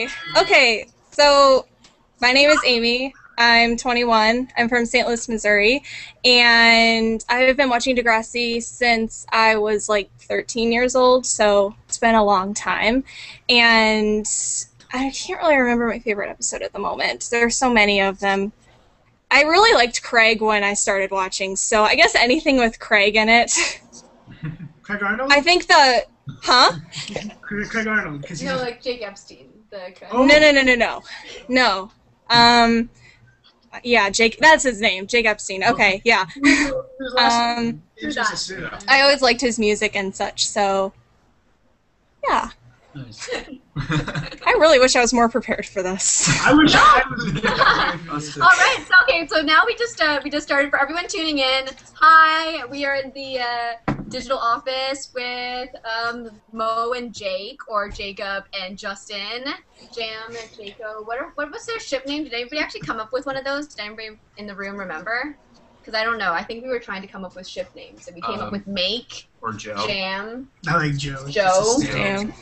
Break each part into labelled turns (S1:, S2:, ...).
S1: Hi. Okay, so my name is Amy. I'm 21. I'm from St. Louis, Missouri, and I've been watching Degrassi since I was like 13 years old, so it's been a long time. And I can't really remember my favorite episode at the moment. There are so many of them. I really liked Craig when I started watching, so I guess anything with Craig in it.
S2: Craig Arnold?
S1: I think the... Huh?
S2: Craig Arnold.
S3: No, like Jake Epstein. The
S1: Oh. No. Yeah, Jake. That's his name, Jake Epstein. Okay, yeah. I always liked his music and such. So, yeah.
S4: Nice.
S1: I really wish I was more prepared for this.
S2: I wish I was.
S3: All right. So, okay. So now we just started. For everyone tuning in, hi. We are in the digital office with Mo and Jake, or Jacob and Justin. Jam and Jacob. What was their ship name? Did anybody actually come up with one of those? Did anybody in the room remember? Because I don't know. I think we were trying to come up with ship names, and we came up with Make
S4: or Joe.
S3: Jam.
S2: I like Joe.
S1: Jam.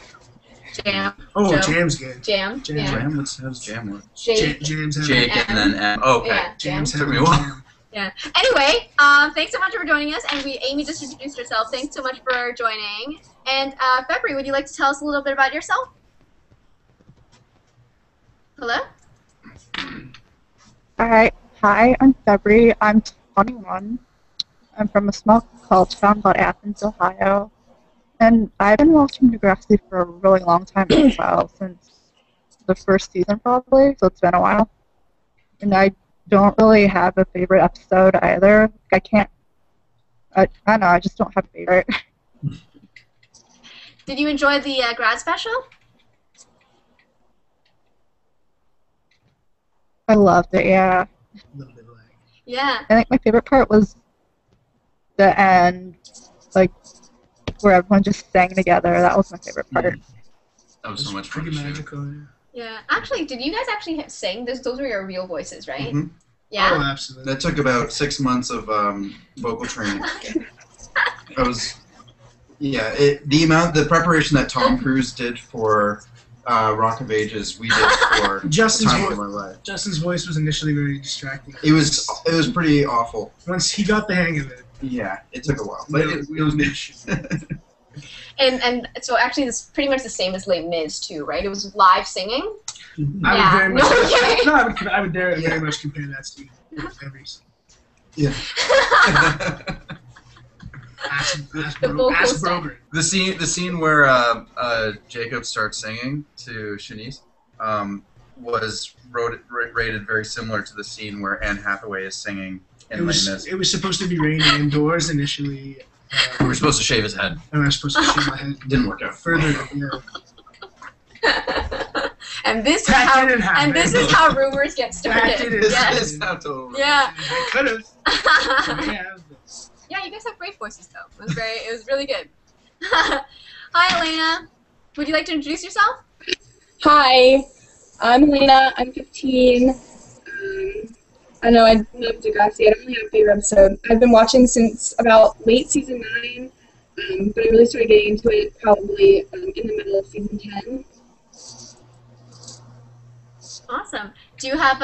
S3: Jam.
S2: Oh,
S3: Joe.
S2: Jam's good.
S3: Jam.
S2: Jam.
S3: Yeah.
S4: Jam? How's Jam work?
S3: Jake.
S2: James.
S4: Jake and then M. Oh, okay.
S3: Yeah.
S2: James
S4: Took me a while.
S3: Yeah. Anyway, thanks so much for joining us. And Amy just introduced herself. Thanks so much for joining. And February, would you like to tell us a little bit about yourself? Hello?
S5: Alright, hi, I'm February. I'm 21. I'm from a small college town called Athens, Ohio. And I've been watching Degrassi for a really long time as well, since the first season probably, so it's been a while. And I don't really have a favorite episode either. I don't know, I just don't have a favorite.
S3: Did you enjoy the grad special?
S5: I loved it, yeah.
S2: A little bit like.
S3: Yeah.
S5: I think my favorite part was the end, like, where everyone just sang together. That was my favorite part.
S4: That was so much fun
S2: Pretty
S4: to shoot.
S2: magical, yeah.
S3: Yeah. Actually, did you guys actually sing? Those were your real voices, right?
S4: Mhm.
S3: Yeah.
S2: Oh, absolutely.
S4: That took about 6 months of vocal training. That was, yeah. The preparation that Tom Cruise did for Rock of Ages, we did for
S2: Justin's
S4: Time
S2: voice.
S4: of My Life.
S2: Justin's voice was initially very distracting.
S4: It was pretty awful.
S2: Once he got the hang of it.
S4: Yeah, it took a while, but it was good.
S3: And so actually, it's pretty much the same as Les Mis too, right? It was live singing.
S2: I would very much.
S3: No,
S2: I would very much compare that to February's.
S4: Yeah.
S2: Ask Brogan.
S4: The scene where Jacob starts singing to Shanice was rated very similar to the scene where Anne Hathaway is singing in Les Mis.
S2: It was supposed to be raining indoors initially.
S4: We were supposed to shave his head.
S2: And I was supposed to shave my head.
S4: Didn't work out.
S2: Further, yeah.
S3: And this
S2: That didn't happen.
S3: is how rumors get started.
S2: This
S3: Yes.
S4: is how totally.
S3: Yeah.
S2: I could have.
S3: Yeah, you guys have great voices though. It was really good. Hi, Elena. Would you like to introduce yourself?
S6: Hi, I'm Elena. I'm 15. I know I love Degrassi. I don't really have a favorite episode. I've been watching since about late season 9, but I really started getting into it probably in the middle of season 10.
S3: Awesome. Do you have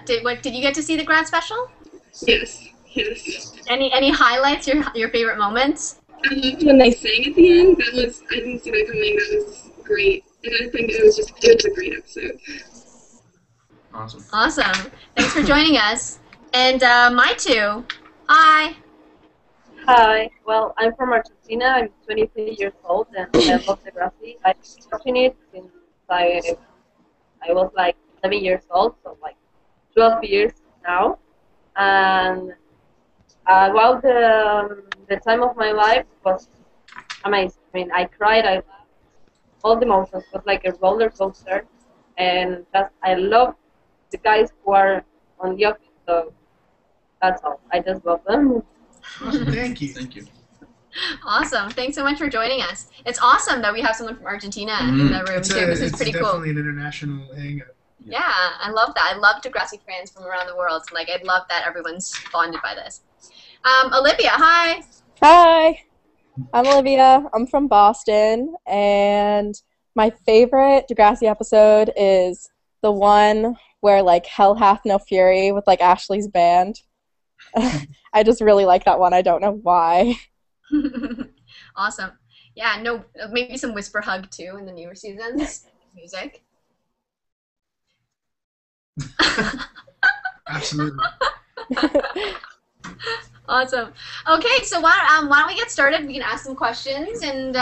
S3: did you get to see the grad special?
S6: Yes.
S3: Any highlights? Your favorite moments?
S6: I loved when they sang at the end. I didn't see that coming. That was great. And I think it was a great episode.
S4: Awesome.
S3: Awesome. Thanks for joining us. And my two. Hi.
S7: Hi. Well, I'm from Argentina. I'm 23 years old, and I love Degrassi. I've been watching it since I was like 7 years old, so like 12 years now. And well, the time of my life was amazing. I mean, I cried. I laughed. All the emotions. It was like a roller coaster, and I love the guys who are on the office. So that's all. I just love them.
S2: Awesome. Thank you.
S4: Thank you.
S3: Awesome. Thanks so much for joining us. It's awesome that we have someone from Argentina in the room too. This is pretty cool.
S2: It's definitely an international hangout.
S3: Yeah, I love that. I love Degrassi fans from around the world. Like, I love that everyone's bonded by this. Olivia, hi.
S8: Hi, I'm Olivia. I'm from Boston, and My favorite Degrassi episode is the one where, like, Hell Hath No Fury with, like, Ashley's band. I just really like that one. I don't know why.
S3: Awesome. Yeah, no, maybe some Whisper Hug too in the newer seasons. Music.
S2: Absolutely.
S3: Awesome. Okay, so why don't we get started? We can ask some questions, and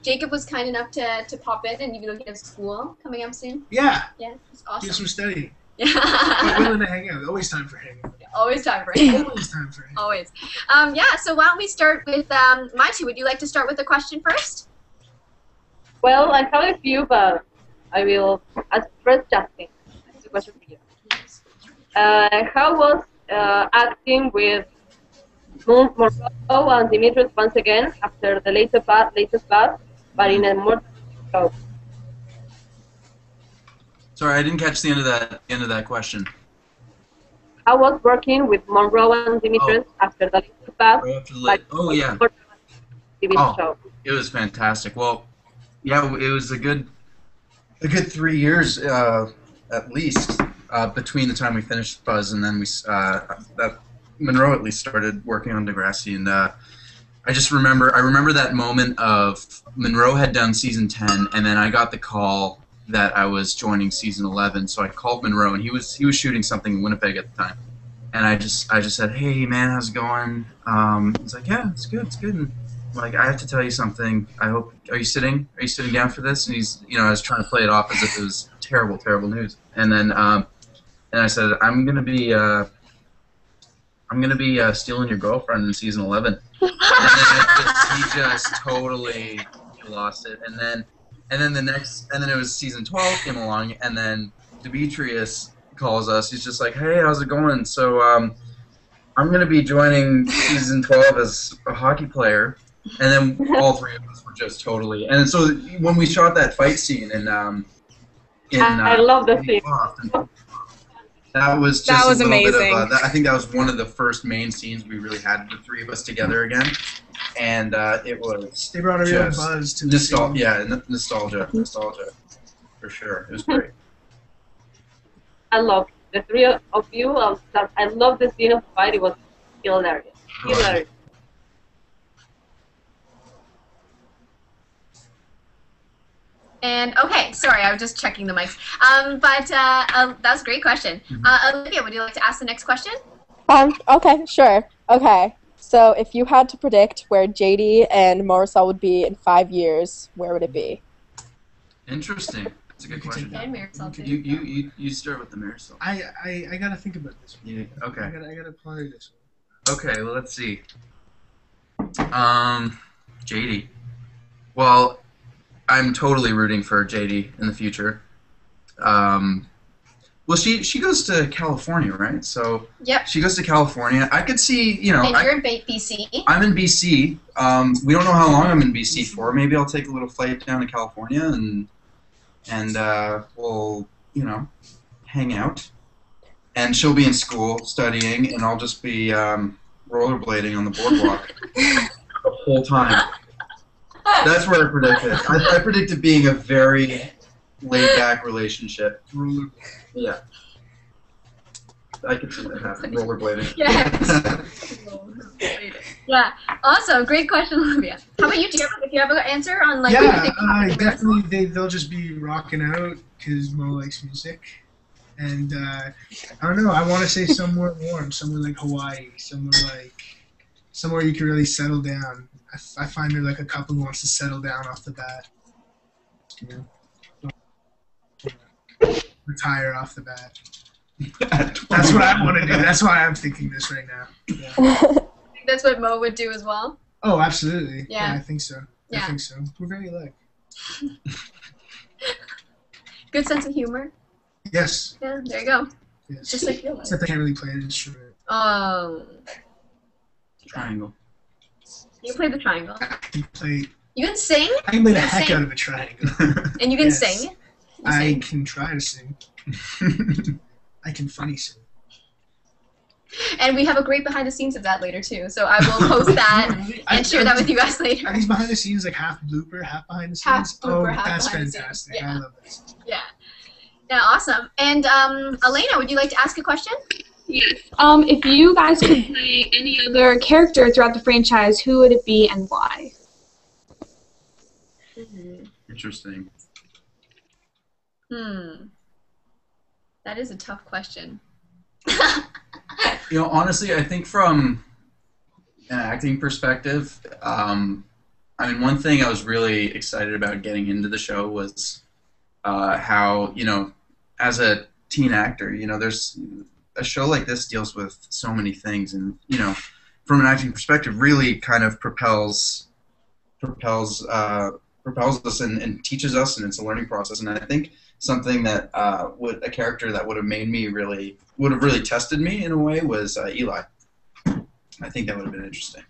S3: Jacob was kind enough to pop in, and you can look at school coming up soon.
S2: Yeah.
S3: Yeah, it's
S2: Do
S3: awesome.
S2: some studying.
S3: Yeah.
S2: Willing to hang out. Always time for hanging out.
S3: Always time for it.
S2: Always time for hanging out.
S3: Always. Yeah, so why don't we start with my two? Would you like to start with the question first?
S7: Well, I have a few, but I will ask first Justin. That's a question for you. How was acting with Monroe and Dimitris once again after the latest part, but in a more show?
S4: Sorry, I didn't catch the end of that question.
S7: How was working with Monroe and Dimitris after the latest part?
S4: Right after the oh yeah.
S7: TV show?
S4: It was fantastic. Well, yeah, it was a good 3 years at least between the time we finished Buzz and then that Monroe at least started working on Degrassi, and I remember that moment of Monroe had done season 10, and then I got the call that I was joining season 11. So I called Monroe, and he was shooting something in Winnipeg at the time, and I just said, "Hey man, how's it going?" He's like, "Yeah, it's good." And I'm like, "I have to tell you something. Are you sitting down for this?" And he's, I was trying to play it off as if it was terrible news. And then I said, I'm gonna be stealing your girlfriend in season 11. And then he just totally lost it. And then it was season 12 came along, and then Demetrius calls us. He's just like, "Hey, how's it going? So I'm gonna be joining season 12 as a hockey player." And then all three of us were just totally. And so when we shot that fight scene
S7: I love the scene.
S4: That was just
S1: That was
S4: a little
S1: amazing.
S4: bit of I think that was one of the first main scenes we really had the three of us together again, and it was
S2: They brought a real
S4: just
S2: buzz to the
S4: nostalgia.
S2: scene.
S4: Yeah, nostalgia for sure. It was great.
S7: I love the three of you. I love the scene of the fight. It was hilarious. Hilarious.
S3: And okay, sorry, I was just checking the mics. But that was a great question. Olivia, would you like to ask the next question?
S8: Okay, sure. Okay, so if you had to predict where JD and Marisol would be in 5 years, where would it be?
S4: Interesting. That's a good question.
S3: And Marisol too.
S4: You start with the Marisol.
S2: I gotta think about this one.
S4: Yeah, okay.
S2: I gotta play this one.
S4: Okay, well, let's see. JD. Well, I'm totally rooting for JD in the future. Well, she goes to California, right? So
S3: Yep.
S4: she goes to California. I could see,
S3: And you're in BC.
S4: I'm in BC. We don't know how long I'm in BC for. Maybe I'll take a little flight down to California and we'll, hang out. And she'll be in school studying, and I'll just be rollerblading on the boardwalk the whole time. That's what I predicted. I predicted being a very laid-back relationship. Yeah. I could see that happen. Rollerblading.
S3: Yes. Yeah. Awesome. Great question, Olivia. How about you? Do you have an answer on like?
S2: Yeah,
S3: what you think
S2: definitely they'll just be rocking out because Mo likes music, and I don't know. I want to say somewhere warm, somewhere like Hawaii, somewhere you can really settle down. I find they're like a couple who wants to settle down off the bat. Retire off the bat. That's what I want to do. That's why I'm thinking this right now. Yeah.
S3: I think that's what Mo would do as well.
S2: Oh, absolutely.
S3: Yeah.
S2: I think so.
S3: Yeah.
S2: I think so. We're very alike.
S3: Good sense of humor.
S2: Yes.
S3: Yeah. There you go.
S2: Yes.
S3: Just like your life.
S2: Except I can't really play an instrument.
S4: Triangle.
S3: You play the triangle.
S2: I can play.
S3: You can sing.
S2: I can play the
S3: You can
S2: heck
S3: sing.
S2: out of a triangle.
S3: And you can
S2: Yes.
S3: sing. You
S2: I
S3: sing.
S2: can try to sing. I can funny sing.
S3: And we have a great behind the scenes of that later too. So I will post that and share that with you guys later.
S2: Are these behind the scenes like half blooper, half behind the scenes?
S3: Half blooper, half
S2: that's
S3: behind the scenes.
S2: fantastic.
S3: Yeah.
S2: I love this.
S3: Yeah. Yeah, awesome. And Elena, would you like to ask a question?
S6: Yes. If you guys could play any other character throughout the franchise, who would it be and why?
S4: Interesting.
S3: That is a tough question.
S4: You know, honestly, I think from an acting perspective, I mean, one thing I was really excited about getting into the show was how, you know, as a teen actor, you know, there's a show like this deals with so many things, and you know, from an acting perspective, really kind of propels us and teaches us, and it's a learning process. And I think something that a character that would have really tested me in a way was Eli. I think that would have been interesting.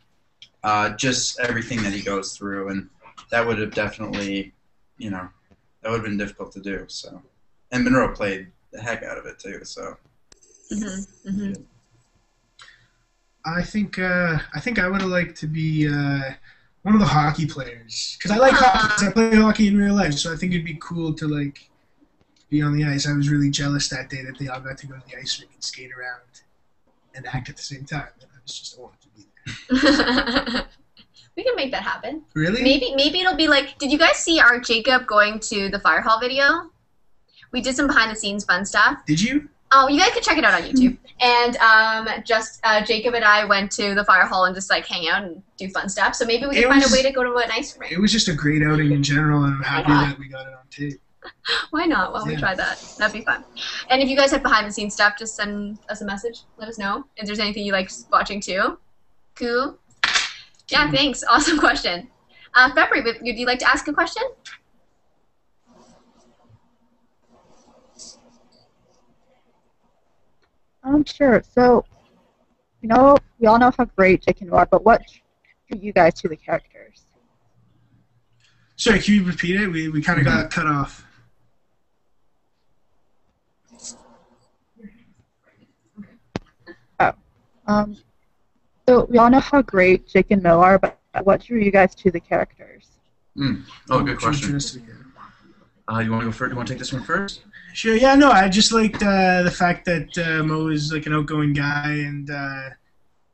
S4: Just everything that he goes through, and that would have definitely, you know, that would have been difficult to do. So, and Monroe played the heck out of it too. So.
S2: I think I would have liked to be one of the hockey players, because I like hockey. 'Cause I play hockey in real life, so I think it'd be cool to like be on the ice. I was really jealous that day that they all got to go to the ice rink and skate around and act at the same time. And I wanted to be there.
S3: We can make that happen.
S2: Really?
S3: Maybe it'll be like, did you guys see our Jacob going to the fire hall video? We did some behind the scenes fun stuff.
S2: Did you?
S3: Oh, you guys can check it out on YouTube. And Jacob and I went to the fire hall and just like hang out and do fun stuff. So maybe we can find a way to go to an ice rink.
S2: It was just a great outing in general, and I'm happy that we got it on tape.
S3: Why not? Why don't we try that? That'd be fun. And if you guys have behind the scenes stuff, just send us a message. Let us know if there's anything you like watching too. Cool. Yeah, thanks. Awesome question. February, would you like to ask a question?
S5: Sure. So, you know, we all know how great Jake and you are, but what drew you guys to the characters?
S2: Sorry, can you repeat it? We kind of got cut off.
S5: So we all know how great Jake and Mo are, but what drew you guys to the characters?
S4: Oh, good question. You want to go first? You want to take this one first?
S2: Sure. Yeah. No, I just liked the fact that Mo is like an outgoing guy and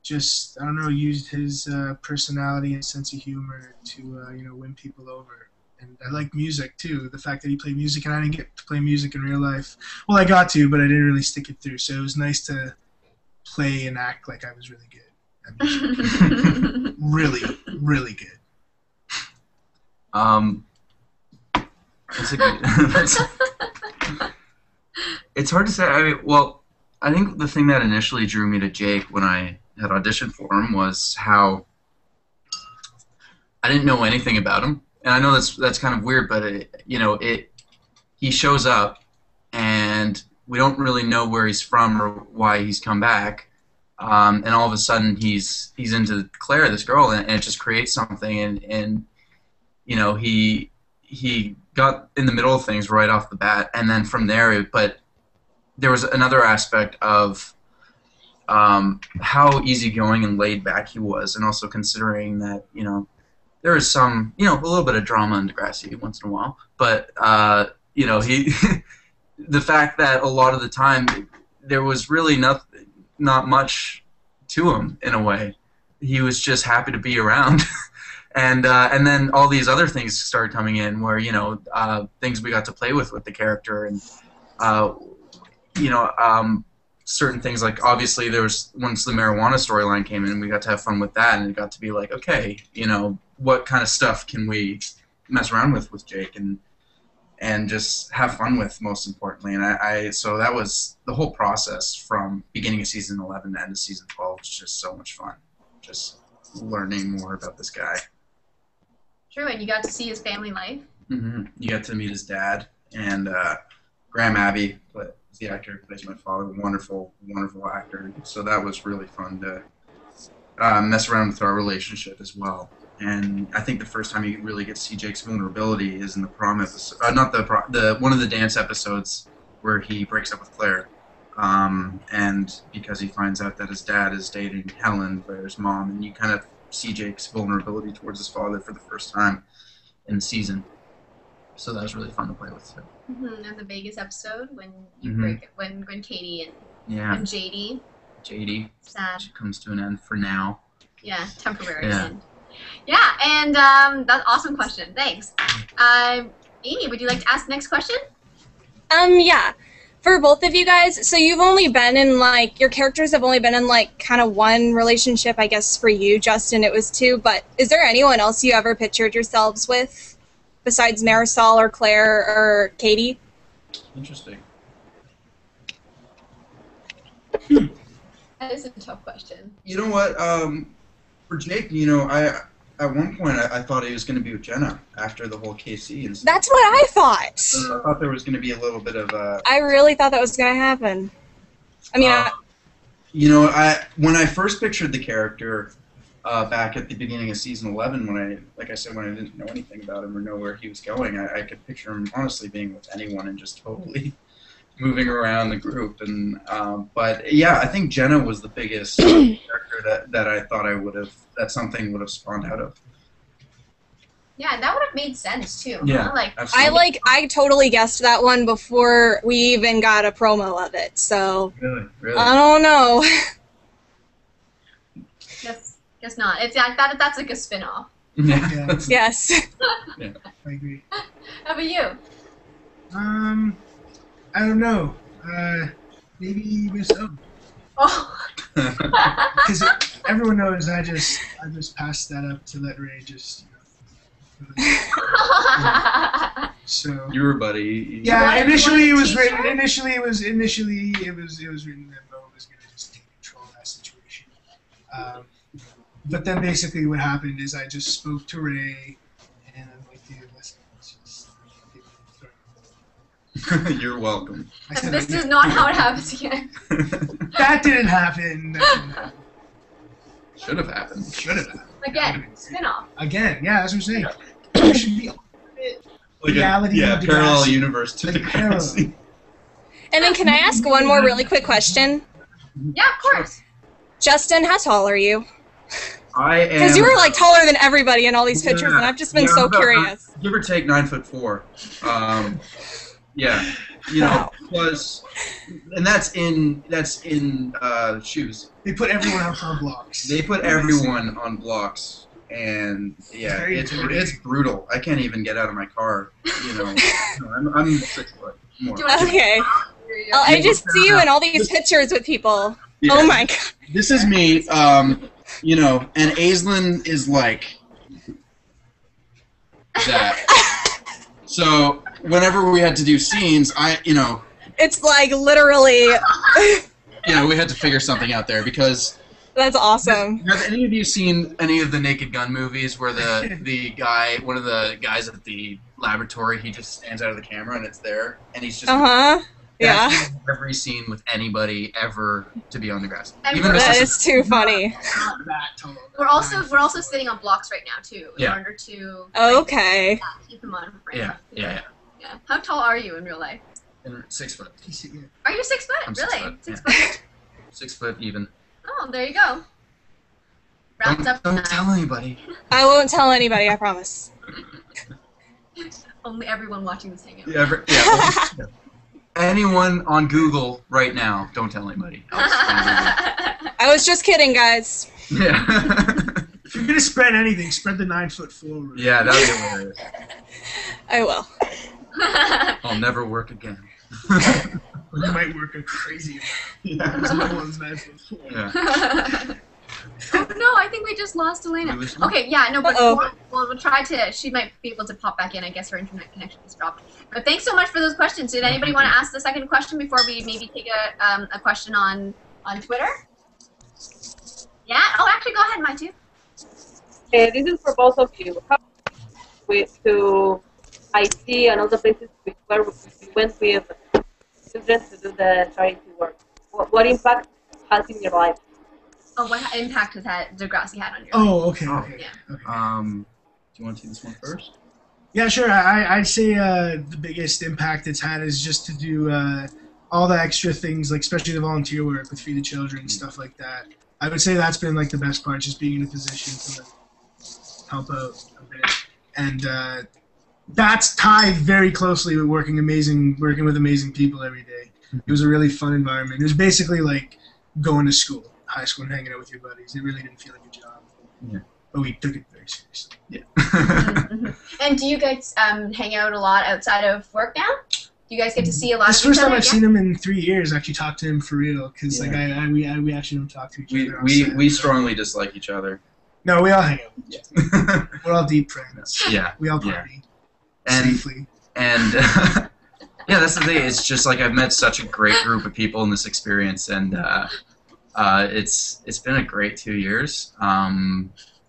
S2: just, I don't know, used his personality and sense of humor to you know, win people over. And I like music too. The fact that he played music, and I didn't get to play music in real life. Well, I got to, but I didn't really stick it through. So it was nice to play and act like I was really good at music. Really, really good.
S4: That's a good. It's hard to say. I mean, well, I think the thing that initially drew me to Jake when I had auditioned for him was how I didn't know anything about him, and I know that's kind of weird, but he shows up, and we don't really know where he's from or why he's come back, and all of a sudden he's into Claire, this girl, and it just creates something, and you know, he got in the middle of things right off the bat, and then from there, but there was another aspect of how easygoing and laid back he was, and also considering that, you know, there is some, you know, a little bit of drama in Degrassi once in a while, but you know, he the fact that a lot of the time there was really not much to him in a way. He was just happy to be around. And then all these other things started coming in where, you know, things we got to play with the character, and you know, certain things, like obviously there was, once the marijuana storyline came in, we got to have fun with that, and it got to be like, okay, you know, what kind of stuff can we mess around with Jake and just have fun with, most importantly. And so that was the whole process from beginning of season 11 to end of season 12 was just so much fun, just learning more about this guy.
S3: True, and you got to see his family life.
S4: Mm-hmm. You got to meet his dad, and Graham Abbey, the actor who plays my father, wonderful, wonderful actor. So that was really fun to mess around with our relationship as well. And I think the first time you really get to see Jake's vulnerability is in the prom episode, not the prom, one of the dance episodes where he breaks up with Claire. and because he finds out that his dad is dating Helen, Blair's mom, and you kind of see Jake's vulnerability towards his father for the first time in the season. So that was really fun to play with too.
S3: And the Vegas episode when you
S4: Mhm.
S3: break when Katie and JD sad.
S4: She comes to an end for now.
S3: Yeah, temporary
S4: Yeah.
S3: end. Yeah, and that's an awesome question. Thanks. Amy, would you like to ask the next question?
S1: Yeah. For both of you guys, so you've only been in, like, your characters have only been in, like, kind of one relationship, I guess, for you, Justin, it was two, but is there anyone else you ever pictured yourselves with, besides Marisol or Claire or Katie?
S4: Interesting.
S3: That is a tough question.
S4: You know what? For Jake, I at one point I thought he was going to be with Jenna after the whole KC and stuff.
S1: That's what I thought.
S4: I thought there was going to be a little bit of a.
S1: I really thought that was going to happen. I mean,
S4: when I first pictured the character back at the beginning of season 11, when I didn't know anything about him or know where he was going, I could picture him honestly being with anyone and just totally moving around the group. And but yeah, I think Jenna was the biggest character that I thought that something would have spawned out of.
S3: Yeah, that would have made sense too.
S4: Yeah,
S3: Huh? Like
S4: absolutely.
S1: I totally guessed that one before we even got a promo of it, so
S4: Really.
S1: I don't know.
S3: guess not. It's like that's like a spin-off.
S4: Yeah.
S2: Yeah.
S1: Yes.
S2: I agree.
S3: How about you?
S2: I don't know. Maybe Miss O.
S3: Oh.
S2: Because everyone knows I just passed that up to let Ray just. So.
S4: Your buddy.
S2: Yeah,
S3: You
S2: initially it
S3: wanted
S2: was
S3: a
S2: written.
S3: t-shirt?
S2: Initially it was written that Mo was gonna just take control of that situation. But then basically what happened is I just spoke to Ray, and I'm like, dude, let's just give it a throw.
S4: You're welcome.
S2: I said,
S3: This is not how it happens again.
S2: That didn't happen. That didn't happen.
S4: Should have happened.
S2: Should have happened.
S3: Again, spin-off.
S2: Again, yeah, that's what I'm saying. There should be reality of
S4: parallel
S2: Degrassi.
S4: universe to
S2: Like
S4: Degrassi.
S1: And then can I ask one more really quick question?
S3: Yeah, of course.
S1: Justin, how tall are you?
S4: I am.
S1: Because you were like taller than everybody in all these pictures, and I've just been so
S4: about
S1: curious.
S4: Give or take 9'4". Yeah, plus, and that's in shoes.
S2: They put everyone else on blocks.
S4: They put everyone on blocks, and yeah,
S2: Very
S4: it's brutal. I can't even get out of my car. I'm 6 foot more.
S3: Do you want to-
S1: Okay. Oh, I just see you in all these pictures with people.
S4: Yeah.
S1: Oh my god.
S4: This is me, and Aislinn is like that. So whenever we had to do scenes,
S1: It's like literally.
S4: we had to figure something out there because.
S1: That's awesome.
S4: Have any of you seen any of the Naked Gun movies where one of the guys at the laboratory, he just stands out of the camera and it's there, and he's just.
S1: Yeah.
S4: That's every scene with anybody ever to be on Degrassi.
S3: And
S4: Even
S1: That
S4: Mrs.
S1: is too funny.
S2: Not that tall.
S3: We're also sitting on blocks right now too, in
S4: Yeah.
S3: order to
S1: Okay.
S3: keep them on frame.
S4: Yeah.
S3: Yeah. How tall are you in real life?
S4: And 6 foot.
S3: Are you 6 foot?
S4: I'm 6
S3: Really?
S4: foot,
S3: 6
S4: yeah.
S3: foot?
S4: 6 foot even.
S3: Oh, there you go. Wrapped up.
S4: Don't tell anybody.
S1: I won't tell anybody, I promise.
S3: Only everyone watching this hangout.
S4: Yeah. Anyone on Google right now, don't tell anybody.
S1: I was just kidding, guys.
S4: Yeah.
S2: If you're gonna spread anything, spread the 9'4".
S4: Yeah, that'd be hilarious.
S1: I will.
S4: I'll never work again.
S2: Or you might work a crazy amount.
S4: Yeah.
S2: Because no one's 9'4".
S4: Yeah.
S3: Oh no, I think we just lost Elena.
S4: We lost her?
S3: Okay, yeah, no, but
S1: Uh-oh.
S3: we'll try to. She might be able to pop back in. I guess her internet connection has dropped. But thanks so much for those questions. Did anybody want to ask the second question before we maybe take a question on Twitter? Yeah. Oh, actually, go ahead, mine too.
S7: This is for both of you. How to IT and other places where we went with children to do the charity work? What impact has in your life?
S3: Oh, what impact has Degrassi had on your life?
S2: Oh, okay.
S4: Oh.
S2: Okay.
S3: Yeah.
S4: Do you want to take this one first?
S2: Yeah, sure. I'd say the biggest impact it's had is just to do all the extra things, like especially the volunteer work with Feed the Children, stuff like that. I would say that's been like the best part, just being in a position to like, help out a bit. And that's tied very closely with working with amazing people every day. It was a really fun environment. It was basically like going to school, high school, and hanging out with your buddies. It really didn't feel like a job.
S4: Yeah.
S2: But we took it very seriously.
S4: Yeah.
S3: And do you guys hang out a lot outside of work now? Do you guys get to see a lot
S2: This
S3: of each
S2: first time
S3: other?
S2: I've seen him in 3 years. Actually, talked to him for real because like we actually don't talk to each other.
S4: We strongly dislike each other.
S2: No, we all hang out.
S4: Yeah.
S2: We're all deep friends.
S4: Yeah.
S2: We all party
S4: And
S2: safely.
S4: yeah, that's the thing. It's just like I've met such a great group of people in this experience, and it's been a great 2 years.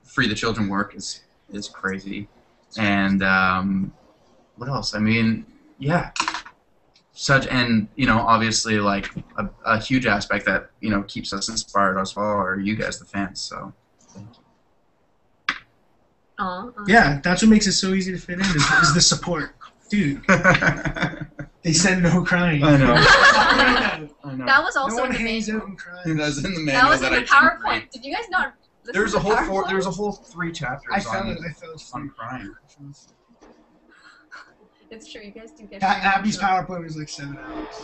S4: Free the Children work is crazy, and what else? I mean, yeah, and obviously like a huge aspect that keeps us inspired as well are you guys, the fans. So thank you.
S2: Yeah, that's what makes it so easy to fit in is the support, dude. They said no crying.
S4: I know.
S2: I know.
S3: That was also
S2: No one
S3: in the
S2: hangs
S3: manual.
S2: out and cries.
S4: That's in the
S3: That
S4: manual
S3: was in
S4: that
S3: the
S4: I didn't read.
S3: PowerPoint. Did you guys not? listen
S4: There's
S3: to
S4: a
S3: the
S4: whole
S3: PowerPoint?
S4: there's a whole 3 chapters
S2: I fell
S4: on
S2: asleep.
S4: crying.
S3: It's true. You guys do get.
S2: Abby's PowerPoint was like 7 hours.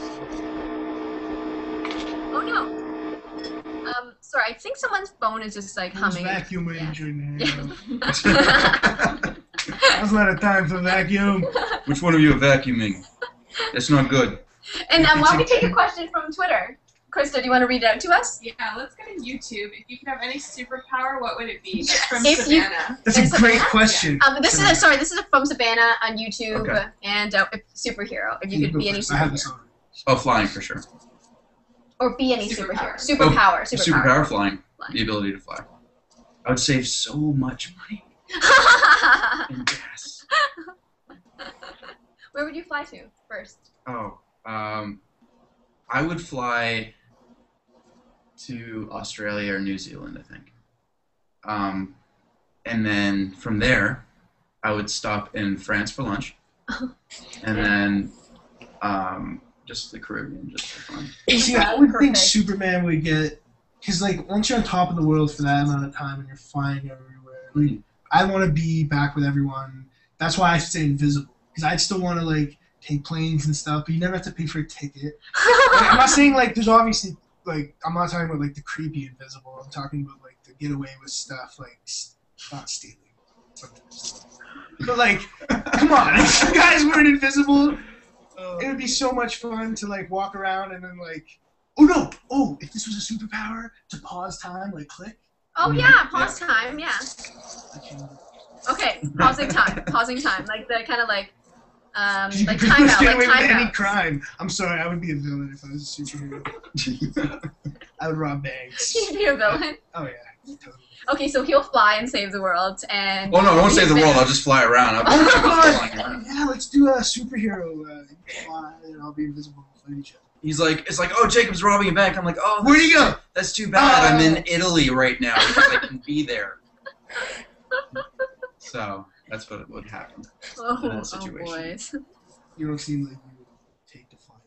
S3: Oh no. Sorry. I think someone's phone is just like
S2: I was
S3: humming.
S2: vacuuming during the
S3: Yeah.
S2: hangout. That was a lot of time for vacuum.
S4: Which one of you are vacuuming? That's not good.
S3: And while we take a question from Twitter, Krista, do you want to read it out to us?
S9: Yeah, let's go to YouTube. If you could have any superpower, what would it be? That's
S3: Yes.
S9: from
S3: If you-
S9: Savannah.
S2: That's a
S3: Is
S2: great
S3: Savannah?
S2: question.
S3: This is from Savannah on YouTube,
S4: Okay.
S3: and superhero. If you could be any
S2: I have this
S3: superhero,
S2: on.
S4: Oh, flying for sure.
S3: or be any
S9: Superpower.
S3: superhero. Superpower.
S4: Superpower flying.
S3: Flying.
S4: The ability to fly. I would save so much money in gas.
S3: Where would you fly to first?
S4: Oh, I would fly to Australia or New Zealand, I think. And then from there, I would stop in France for lunch, and then just the Caribbean, just for fun.
S2: See, I would think
S3: Perfect.
S2: Superman would get, because like once you're on top of the world for that amount of time and you're flying everywhere, like I want to be back with everyone. That's why I say invisible, because I'd still want to like take planes and stuff, but you never have to pay for a ticket. Like, I'm not saying like there's obviously like I'm not talking about like the creepy invisible. I'm talking about like the get away with stuff, like not stealing. But like, come on, if you guys weren't invisible, it would be so much fun to like walk around and then like, if this was a superpower to pause time, like click.
S3: Oh yeah, pause time. Yeah. Okay, pausing time, like the kind of like
S2: You
S3: like
S2: could
S3: timeout,
S2: get
S3: like
S2: away with any
S3: timeout.
S2: crime. I'm sorry, I would be a villain if I was a superhero. I would rob banks.
S3: You'd be a villain.
S2: Oh yeah, totally.
S3: Okay, so he'll fly and save the world, and.
S4: Oh no, I won't save the world. I'll just fly around. I'll
S2: Oh
S4: just
S2: my
S4: go
S2: god!
S4: flying around.
S2: Yeah, let's do a superhero. Fly, and I'll be invisible. Fight each other.
S4: It's like, oh, Jacob's robbing a bank. I'm like, oh,
S2: Where'd he go?
S4: That's too bad. I'm
S2: Oh.
S4: in Italy right now because I can be there. So that's what would happen. in that
S3: Oh
S4: situation.
S3: boys.
S2: You don't seem like you would take to flying.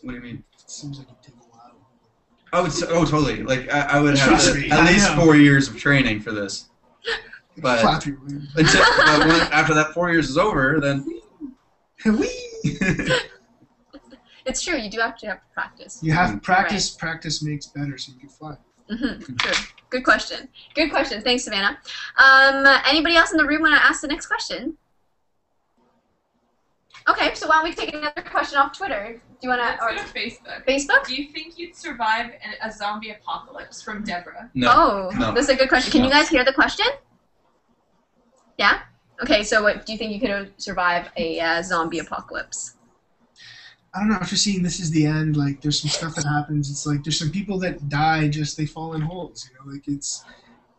S4: What do you mean?
S2: It seems like it'd take a while.
S4: I would. Oh, totally. Like I would have
S2: Trust me,
S4: at
S2: I
S4: least
S2: know.
S4: 4 years of training for this. But
S2: Flap your wings.
S4: after that 4 years is over, then
S2: Whee!
S3: It's true. You do actually have to practice.
S2: You have practice. Practice makes better, so you can fly.
S3: True. Good question. Good question. Thanks, Savannah. Anybody else in the room want to ask the next question? Okay, so why don't we take another question off Twitter? Do you want
S9: Let's
S3: to,
S9: go
S3: or
S9: to Facebook.
S3: Facebook?
S9: Do you think you'd survive a zombie apocalypse? From Deborah.
S4: no.
S3: Oh,
S4: No.
S3: that's a good question. Can
S4: No.
S3: you guys hear the question? Yeah? Okay, so what do you think you could survive a zombie apocalypse?
S2: I don't know. After seeing This Is the End, like there's some stuff that happens. It's like there's some people that die just they fall in holes. You know, like it's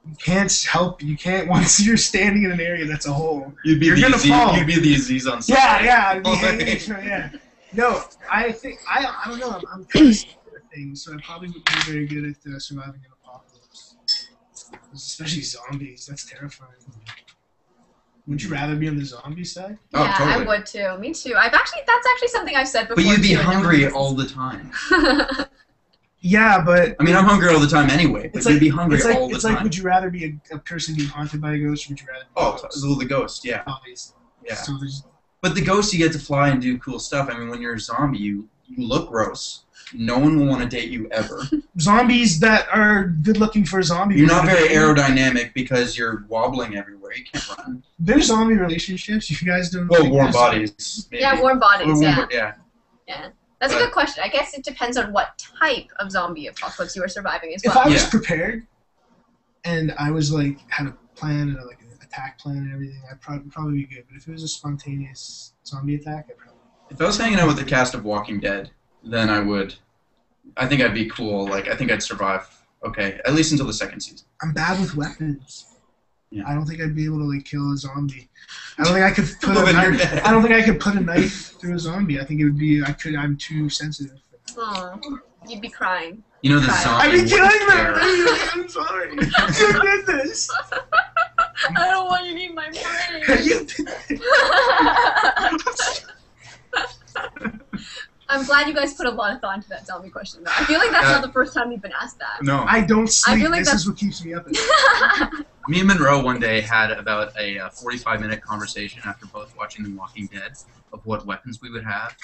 S2: you can't help. You can't once you're standing in an area that's a hole.
S4: You'd be
S2: You're
S4: the
S2: gonna
S4: Aziz,
S2: fall.
S4: You'd be the Aziz on set.
S2: Yeah. I'd be
S4: Oh,
S2: hanging
S4: hey.
S2: from- yeah. No, I think I don't know. I'm kind of scared of things, so I probably wouldn't be very good at surviving an apocalypse, especially zombies. That's terrifying. Would you rather be on the zombie side?
S4: Oh,
S3: Yeah,
S4: totally.
S3: I would too. Me too. That's actually something I've said before.
S4: But you'd be
S3: too, and no
S4: hungry
S3: one
S4: all the time.
S2: Yeah, but
S4: I mean, I'm hungry all the time anyway, but you'd be hungry
S2: it's like,
S4: all the
S2: it's
S4: time.
S2: like, would you rather be a person being haunted by a ghost, or would you rather be a
S4: Oh,
S2: ghost?
S4: the ghost, yeah.
S2: Obviously.
S4: Yeah.
S2: So there's,
S4: But the ghost, you get to fly and do cool stuff. I mean, when you're a zombie, you look gross. No one will want to date you ever.
S2: zombies that are good looking for a zombie.
S4: You're not very aerodynamic because you're wobbling everywhere. You can't run.
S2: There's zombie relationships. You guys don't.
S4: Well,
S2: think
S4: warm
S2: there's-
S4: bodies. Maybe.
S3: Yeah, warm bodies.
S4: Or
S3: Yeah.
S4: warm, yeah.
S3: Yeah. That's a good question. I guess it depends on what type of zombie apocalypse you were surviving as
S2: If
S3: well.
S2: I was
S4: Yeah.
S2: prepared, and I was like had a plan and like an attack plan and everything, I'd probably be good. But if it was a spontaneous zombie attack, I'd probably.
S4: If I was hanging out with the cast of Walking Dead, then I think I'd be cool. Like, I think I'd survive. Okay, at least until the second season.
S2: I'm bad with weapons.
S4: Yeah.
S2: I don't think I'd be able to like kill a zombie. I don't think I could put
S4: Well,
S2: a
S4: then you're
S2: knife.
S4: dead.
S2: I don't think I could put a knife through a zombie. I think it would be. I'm too sensitive.
S3: Aw, you'd be crying.
S4: You know the
S3: Right.
S4: zombie.
S2: I've been killing them.
S4: terror.
S2: I'm sorry. You did this.
S3: I don't want you to eat my brain.
S2: You did this.
S3: I'm glad you guys put a lot of thought into that zombie question, though. I feel like that's not the first time you've been asked that.
S4: No.
S2: I don't sleep.
S3: feel like
S2: This
S3: that's-
S2: is what keeps me up at night.
S4: Me and Monroe one day had about a 45-minute conversation after both watching The Walking Dead of what weapons we would have,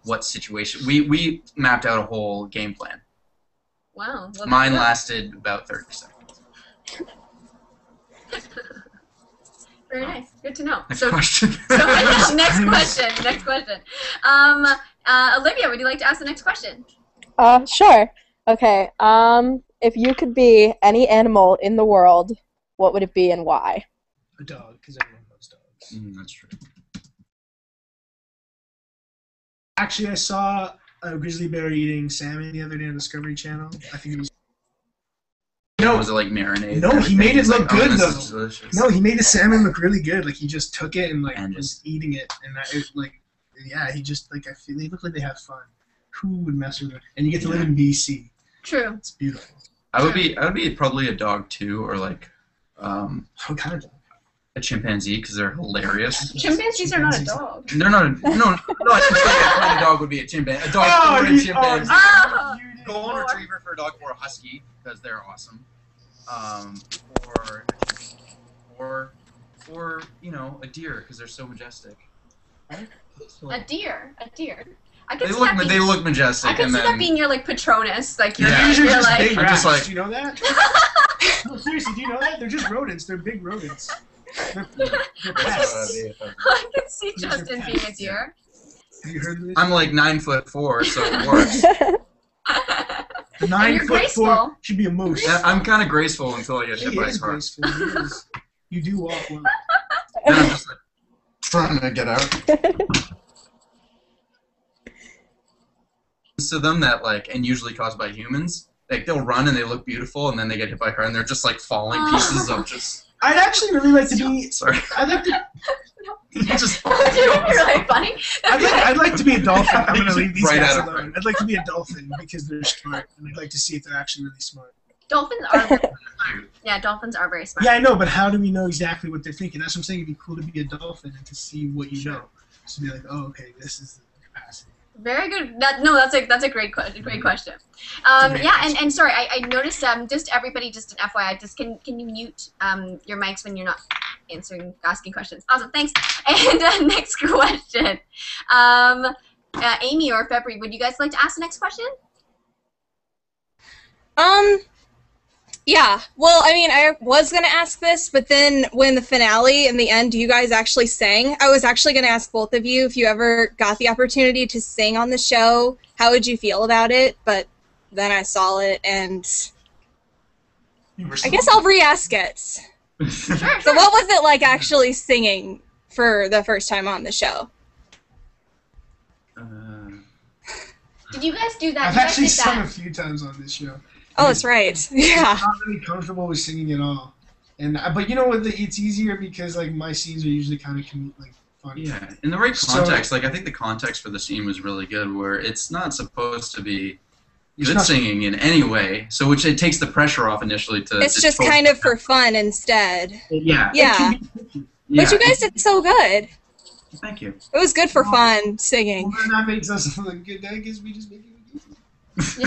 S4: what situation. We mapped out a whole game plan.
S3: Wow. Well,
S4: Mine
S3: that's
S4: lasted about 30 seconds.
S3: very nice. Good to know.
S4: Next
S3: So,
S4: question.
S3: next question. Next question. Olivia, would you like to ask the next question?
S8: Sure. Okay. If you could be any animal in the world, what would it be and why?
S2: A dog, because everyone loves dogs.
S4: That's true.
S2: Actually, I saw a grizzly bear eating salmon the other day on Discovery Channel. I think it was. No,
S4: Was it like marinated?
S2: No,
S4: and
S2: he made it
S4: everything?
S2: look
S4: He's
S2: good,
S4: this
S2: though.
S4: is delicious.
S2: no, he made the salmon look really good. Like he just took it and like
S4: And
S2: was
S4: just-
S2: eating it, and he just like I feel they look like they have fun. Who would mess with them? And you get to live in BC.
S3: True.
S2: It's beautiful.
S4: I would be probably a dog too, or like
S2: What kind of dog?
S4: a chimpanzee because they're hilarious.
S3: Chimpanzees are not a dog.
S4: They're not. No. I should say a kind of dog would be a chimpanzee. A dog or a chimpanzee.
S3: Oh!
S4: Golden retriever for a dog, or a husky because they're awesome. Or a deer because they're so majestic.
S3: A deer. I
S4: They
S3: could see that being,
S4: they look majestic,
S3: I could
S4: and
S3: see
S4: then
S3: that being your like Patronus, like you're,
S4: Yeah.
S2: These are
S3: you're
S2: just
S3: like.
S2: big
S4: I'm
S2: rats.
S4: just like-
S2: Do you know that? No, seriously, do you know that? They're just rodents. They're big rodents. They're
S4: That's what
S2: pests.
S4: I'd be if I-
S3: I could see Justin being a deer.
S2: Have you heard of this?
S4: I'm like 9'4", so it works.
S2: A 9
S3: you're
S2: foot
S3: graceful.
S2: 4 should be a moose.
S4: Yeah, I'm kind of graceful until I get
S2: He
S4: hit by a
S2: is
S4: car.
S2: graceful. He is. You do walk well.
S4: Then I'm just like trying to get out. To them that and usually caused by humans, they'll run and they look beautiful, and then they get hit by a car and they're just like falling pieces of just.
S2: I'd actually really like to be.
S4: Sorry.
S2: I'd like to.
S4: just
S3: You're really funny.
S2: I'd like to be a dolphin. I'm gonna leave these
S4: Right
S2: guys
S4: out of
S2: alone.
S4: frame.
S2: I'd like to be a dolphin because they're smart, and I'd like to see if they're actually really smart.
S3: Dolphins are very smart. Yeah, dolphins are very smart.
S2: Yeah, I know, but how do we know exactly what they're thinking? That's what I'm saying. It'd be cool to be a dolphin and to see what you know. To be like, oh, okay, this is the capacity.
S3: Very good. That's a great question. Great question. And sorry, I noticed. Just everybody, just an FYI. Just can you mute your mics when you're not asking questions? Awesome, thanks. And next question. Amy or February, would you guys like to ask the next question?
S1: Yeah. Well, I mean, I was going to ask this, but then when the finale in the end, you guys actually sang, I was actually going to ask both of you if you ever got the opportunity to sing on the show, how would you feel about it? But then I saw it, and I guess I'll re-ask it.
S3: Sure.
S1: So what was it like actually singing for the first time on the show?
S3: Did you guys do that?
S2: I've
S3: You guys
S2: actually
S3: did
S2: sung
S3: that.
S2: a few times on this show.
S1: Oh, that's right. Yeah.
S2: I'm not really comfortable with singing at all. But you know what? It's easier because my scenes are usually kind of funny.
S4: Yeah, in the right context. I think the context for the scene was really good, where it's not supposed to be good singing in any way, so it takes the pressure off initially to.
S1: It's just kind of for fun instead.
S4: Yeah.
S1: Yeah.
S4: Yeah.
S1: But you guys did so good.
S4: Thank you.
S1: It was good for fun singing.
S2: Well, then that makes us look good. That gives me just making it easy.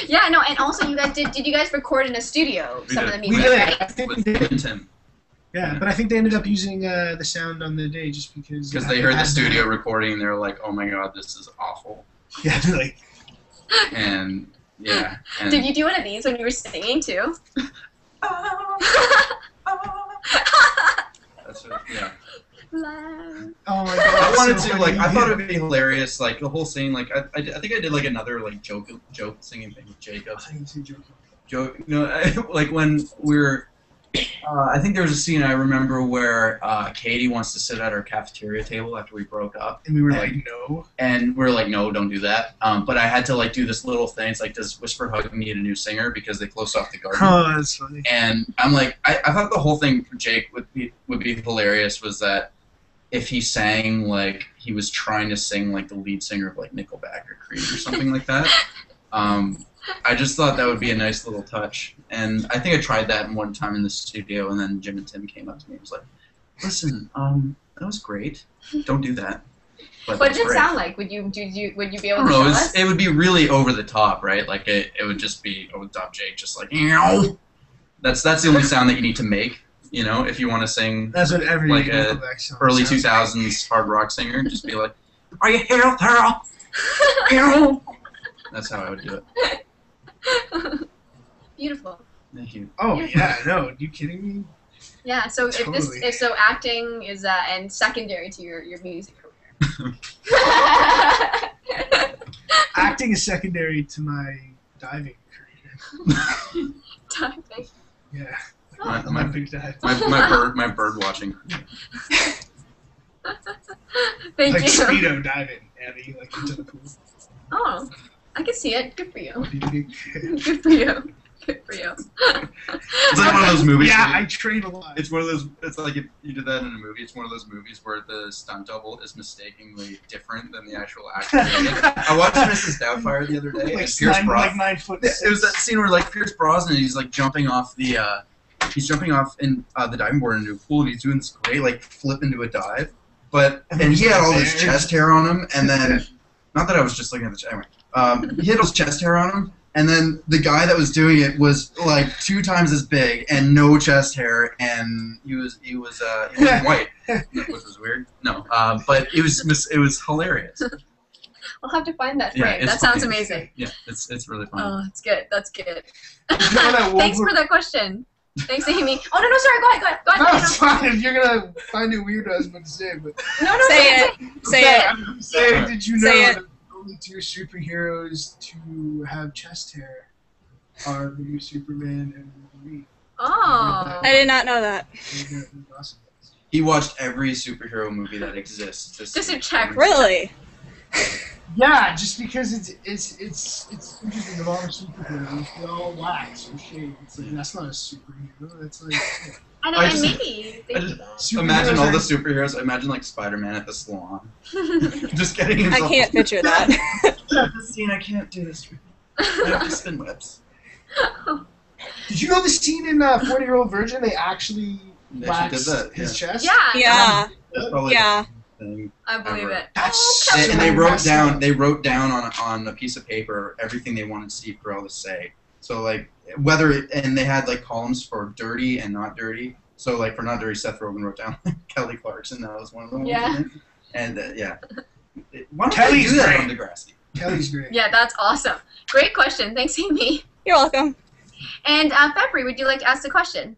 S3: Yeah, no, and also you guys did you guys record in a studio
S4: We
S3: some
S4: did.
S3: of the
S2: We
S3: music,
S2: did.
S3: right?
S2: I think we
S4: With
S2: did.
S4: Tim.
S2: Yeah, but I think they ended up using the sound on the day just because.
S4: Because they heard the studio recording and they were like, oh my god, this is awful.
S2: Yeah, like.
S4: And yeah. And
S3: Did you do one of these when you were singing too?
S4: that's it, yeah.
S2: Oh my god.
S4: I wanted
S2: so
S4: to like. I
S2: funny.
S4: thought it'd be hilarious. Like the whole thing. Like I think I did like another like joke singing thing with Jacob.
S2: I think it's a joke.
S4: Joke. No, like when we're. I think there was a scene I remember where Katie wants to sit at our cafeteria table after we broke up,
S2: And we were like, no.
S4: and we are like, no, don't do that. But I had to like do this little thing. It's like, does Whisper Hug need a new singer because they closed off the garden?
S2: Oh, that's funny.
S4: And I'm like, I thought the whole thing for Jake would be hilarious was that if he sang like he was trying to sing like the lead singer of like Nickelback or Creed or something like that. I just thought that would be a nice little touch, and I think I tried that one time in the studio, and then Jim and Tim came up to me and was like, "Listen, that was great. Don't do that." But
S3: What did it
S4: great.
S3: sound like? Would you be
S4: I
S3: able
S4: don't
S3: to
S4: know.
S3: show us?
S4: It would be really over the top, right? Like it would just be over the top. Jake just like, "Ew." That's the only sound that you need to make. You know, if you want to sing
S2: That's what every
S4: like a
S2: Nickelback song
S4: early
S2: sounds like.
S4: 2000s hard rock singer, just be like, "Are you here, Carol?" Ew. That's how I would do it.
S3: Beautiful.
S4: Thank you.
S2: Oh yeah, no, are you kidding me?
S3: Yeah. So
S2: Totally.
S3: if so, acting is and secondary to your music career.
S2: Acting is secondary to my diving career.
S3: Diving.
S2: Yeah,
S3: Oh.
S2: I'm a big dive.
S4: My bird watching.
S3: Thank
S2: Like
S3: you.
S2: speedo diving, Abby, like into the pool.
S3: Oh, I can see it. Good for you.
S2: Yeah,
S3: Good for you. Good for you.
S4: It's like one of those movies. where
S2: I train a lot.
S4: It's one of those. It's like if you did that in a movie. It's one of those movies where the stunt double is mistakenly different than the actual actor. I watched Mrs. Doubtfire the other day.
S2: Like
S4: and Pierce Brosnan.
S2: 9 foot.
S4: It was that scene where like Pierce Brosnan, he's like jumping off the. He's jumping off in the diving board into a pool, and he's doing this great like flip into a dive. But and he had all this chest hair on him, and then not that I was just looking at the anyway. He had all his chest hair on him, and then the guy that was doing it was like 2 times as big and no chest hair, and he was white, which was weird. No, but it was hilarious.
S3: I'll have to find that
S4: Yeah,
S3: frame.
S4: it's
S3: That sounds
S4: funny.
S3: amazing.
S4: Yeah, it's really fun.
S3: Oh, that's good. That's good.
S2: that
S3: Thanks for that question. Thanks, Amy. Oh no, sorry. Go ahead.
S2: No, it's fine. If you're gonna find it weird, what I was about to say, but
S3: No,
S1: Say it. Say it.
S2: I'm saying, did you know
S1: Say it.
S2: that the only 2 superheroes to have chest hair are the new Superman and Wolverine?
S3: Oh.
S1: I did not know that.
S2: They're awesome.
S4: He watched every superhero movie that exists.
S3: Just to check.
S1: Really?
S2: Yeah, just because it's interesting. The modern superheroes, they all wax or shave. It's like that's not a superhero. That's like
S3: And,
S4: I
S3: and
S4: just-
S3: maybe.
S4: I just imagine all the superheroes. Imagine like Spider-Man at the salon, just getting
S1: I
S4: himself.
S1: can't picture that.
S4: This scene, I can't do this. I have to spin webs.
S2: Did you know the scene in 40-Year-Old Virgin? They actually
S4: They
S2: waxed
S4: did that,
S2: his
S4: yeah.
S2: chest.
S3: Yeah.
S1: Yeah.
S4: That's probably
S1: Yeah.
S4: the thing.
S3: I believe
S4: Ever.
S3: it.
S2: That's
S3: Oh,
S2: so
S4: And they wrote
S2: messed
S4: down.
S2: up.
S4: They wrote down on a piece of paper everything they wanted Steve Carell to say. So like whether it, and they had like columns for dirty and not dirty. So like for not dirty, Seth Rogen wrote down Kelly Clarkson. That was one of them.
S3: Yeah.
S4: And yeah. Why don't
S2: Kelly's
S4: they do that
S2: great.
S4: on Degrassi?
S2: Kelly's great.
S3: Yeah, that's awesome. Great question. Thanks, Amy.
S1: You're welcome.
S3: And February, would you like to ask the question?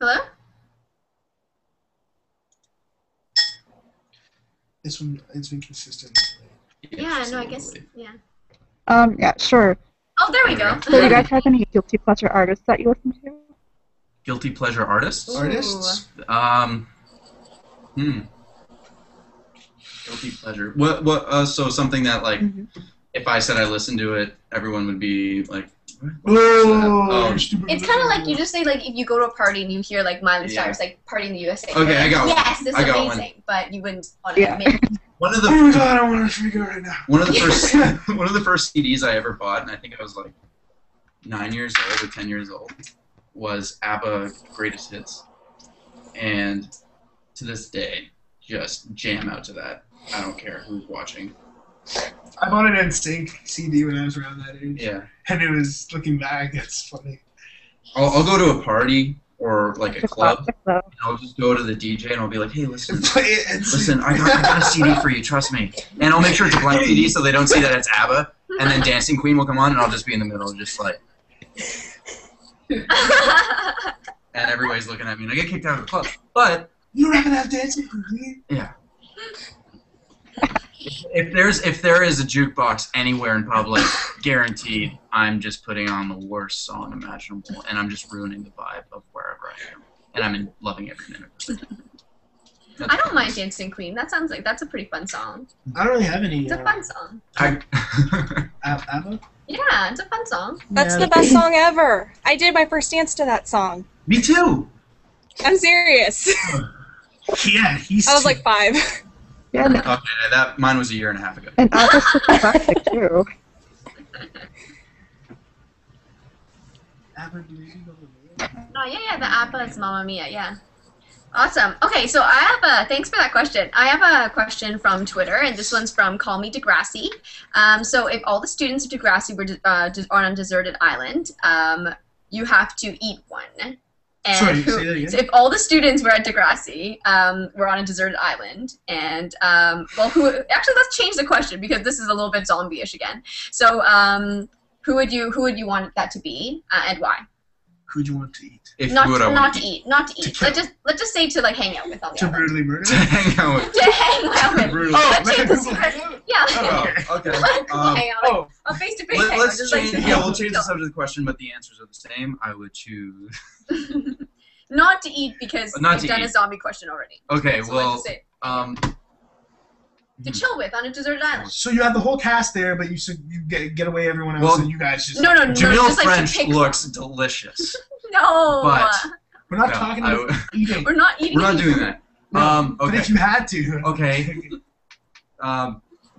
S3: Hello?
S2: This one, it's been consistent.
S3: Yeah,
S4: just
S3: no,
S4: a
S3: I
S4: little
S3: guess.
S4: late.
S3: Yeah.
S5: Yeah, sure.
S3: Oh, there we go.
S5: So you guys have any guilty pleasure artists that you listen to?
S4: Guilty pleasure artists?
S3: Ooh.
S2: Artists?
S4: Guilty pleasure. So something that like, if I said I listened to it, everyone would be like,
S2: Oh,
S3: It's kind of like you just say, like, if you go to a party and you hear, like, Miley Cyrus, like, Party in the USA.
S4: Okay,
S3: you're
S4: I
S3: like,
S4: got one.
S3: yes, this
S4: I
S3: is
S4: got
S3: amazing. But you wouldn't want to
S5: Yeah.
S3: admit it.
S4: one of
S2: Oh my
S4: the
S2: god, I want to figure right now.
S4: one of the first CDs I ever bought, and I think I was like 9 years old or 10 years old,
S10: was ABBA Greatest Hits, and to this day, just jam out to that. I don't care who's watching.
S2: I bought an NSYNC CD when I was around that age.
S10: Yeah.
S2: And it was, looking back, it's funny.
S10: I'll go to a party or like a
S5: It's
S10: club,
S5: classic, though.
S10: and I'll just go to the DJ and I'll be like, hey, listen,
S2: Play it and
S10: listen, I got a CD for you, trust me. And I'll make sure it's a blank CD so they don't see that it's ABBA, and then Dancing Queen will come on and I'll just be in the middle, just like, and everybody's looking at me and I get kicked out of the club. But
S2: you're not gonna have dancing with me.
S10: yeah. If there is a jukebox anywhere in public, guaranteed, I'm just putting on the worst song imaginable, and I'm just ruining the vibe of wherever I am, and I'm loving every minute of it.
S3: I don't mind Dancing Queen. That sounds like that's a pretty fun song.
S2: I don't really have any.
S3: It's a fun song.
S2: ABBA?
S3: Yeah, it's a fun song.
S1: That's the best song ever. I did my first dance to that song.
S10: Me too.
S1: I'm serious.
S2: Yeah,
S1: I was like 5.
S5: Yeah, and,
S10: Okay, mine was a year and a half ago.
S5: and ABBA's super classic, too.
S2: ABBA,
S3: Oh yeah, the ABBA is Mamma Mia. Yeah. Awesome. Okay, so I have a thanks for that question. I have a question from Twitter, and this one's from Call Me Degrassi. So if all the students of Degrassi were on a deserted island, you have to eat one. And
S2: Sorry, say that again?
S3: So if all the students were at Degrassi, were on a deserted island, and actually let's change the question because this is a little bit zombie-ish again. So who would you want that to be, and why?
S2: Who'd you want to eat?
S3: Not to eat. Let's just say to like hang out with on the
S2: To
S3: island.
S2: brutally murder?
S10: To hang out with.
S3: To hang out with.
S2: Brutally.
S3: Let's
S2: like
S3: change
S2: a
S3: the
S2: Google
S3: script.
S2: Hangout?
S3: Yeah.
S10: Oh, okay.
S3: Hang out. A face-to-face hangout.
S10: Let's
S3: just like
S10: change.
S3: to
S10: Yeah,
S3: hang
S10: we'll
S3: out.
S10: change the subject of the question, but the answers are the same. I would choose.
S3: Not to eat because
S10: Not
S3: we've
S10: to
S3: done
S10: eat.
S3: a zombie question already.
S10: Okay,
S3: So
S10: well,
S3: let's just say, to
S10: hmm.
S3: chill with on a deserted island.
S2: So you have the whole cast there, but you get away everyone else,
S10: Well,
S2: and you guys just...
S3: No,
S10: Jamil
S3: just like to
S10: French
S3: pick
S10: looks delicious.
S3: No.
S10: But
S2: We're not
S10: no,
S2: talking
S10: I
S2: about eating.
S3: We're not eating.
S10: we're not doing that.
S2: But
S10: Okay.
S2: if you had to...
S10: Okay.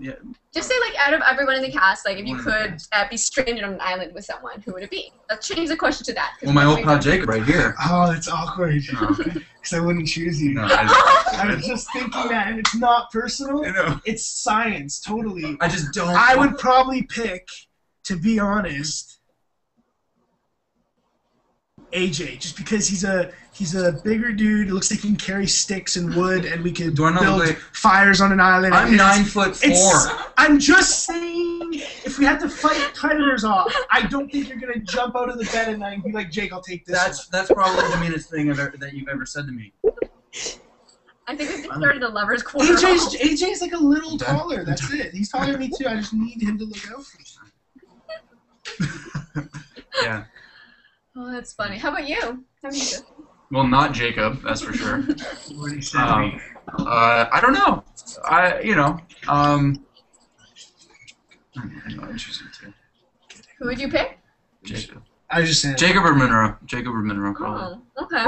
S10: Yeah.
S3: Just say like out of everyone in the cast, like if you could be stranded on an island with someone, who would it be? Let's change the question to that. 'cause
S10: Well, my
S3: we're
S10: old
S3: doing
S10: pal
S3: that.
S10: Jacob right here.
S2: Oh, that's awkward.
S10: No,
S2: Because I wouldn't choose you.
S10: no,
S2: I was just thinking that, and it's not personal.
S10: I know.
S2: It's science, totally.
S10: I just don't.
S2: I would probably pick, to be honest, AJ, just because he's a bigger dude. It looks like he can carry sticks and wood, and we could
S10: Do I not
S2: build
S10: look like-
S2: fires on an island.
S10: I'm
S2: and
S10: 9'4".
S2: I'm just saying, if we had to fight predators off, I don't think you're gonna jump out of the bed at night and be like, Jake, I'll take this.
S10: That's probably the meanest thing that you've ever said to me.
S3: I think we started a lovers' quarrel.
S2: AJ's like a little
S10: Okay.
S2: taller. That's it. He's taller than me too. I just need him to look out for me.
S10: Yeah.
S3: Oh, that's funny. How about you? How about you?
S10: Well, not Jacob, that's for sure.
S2: What he said to me.
S10: I don't know. I know I'm choosing two.
S3: Who would you pick?
S10: Jacob.
S2: I was just saying.
S10: Jacob or Monroe. Jacob or Monroe, probably.
S3: Oh, okay.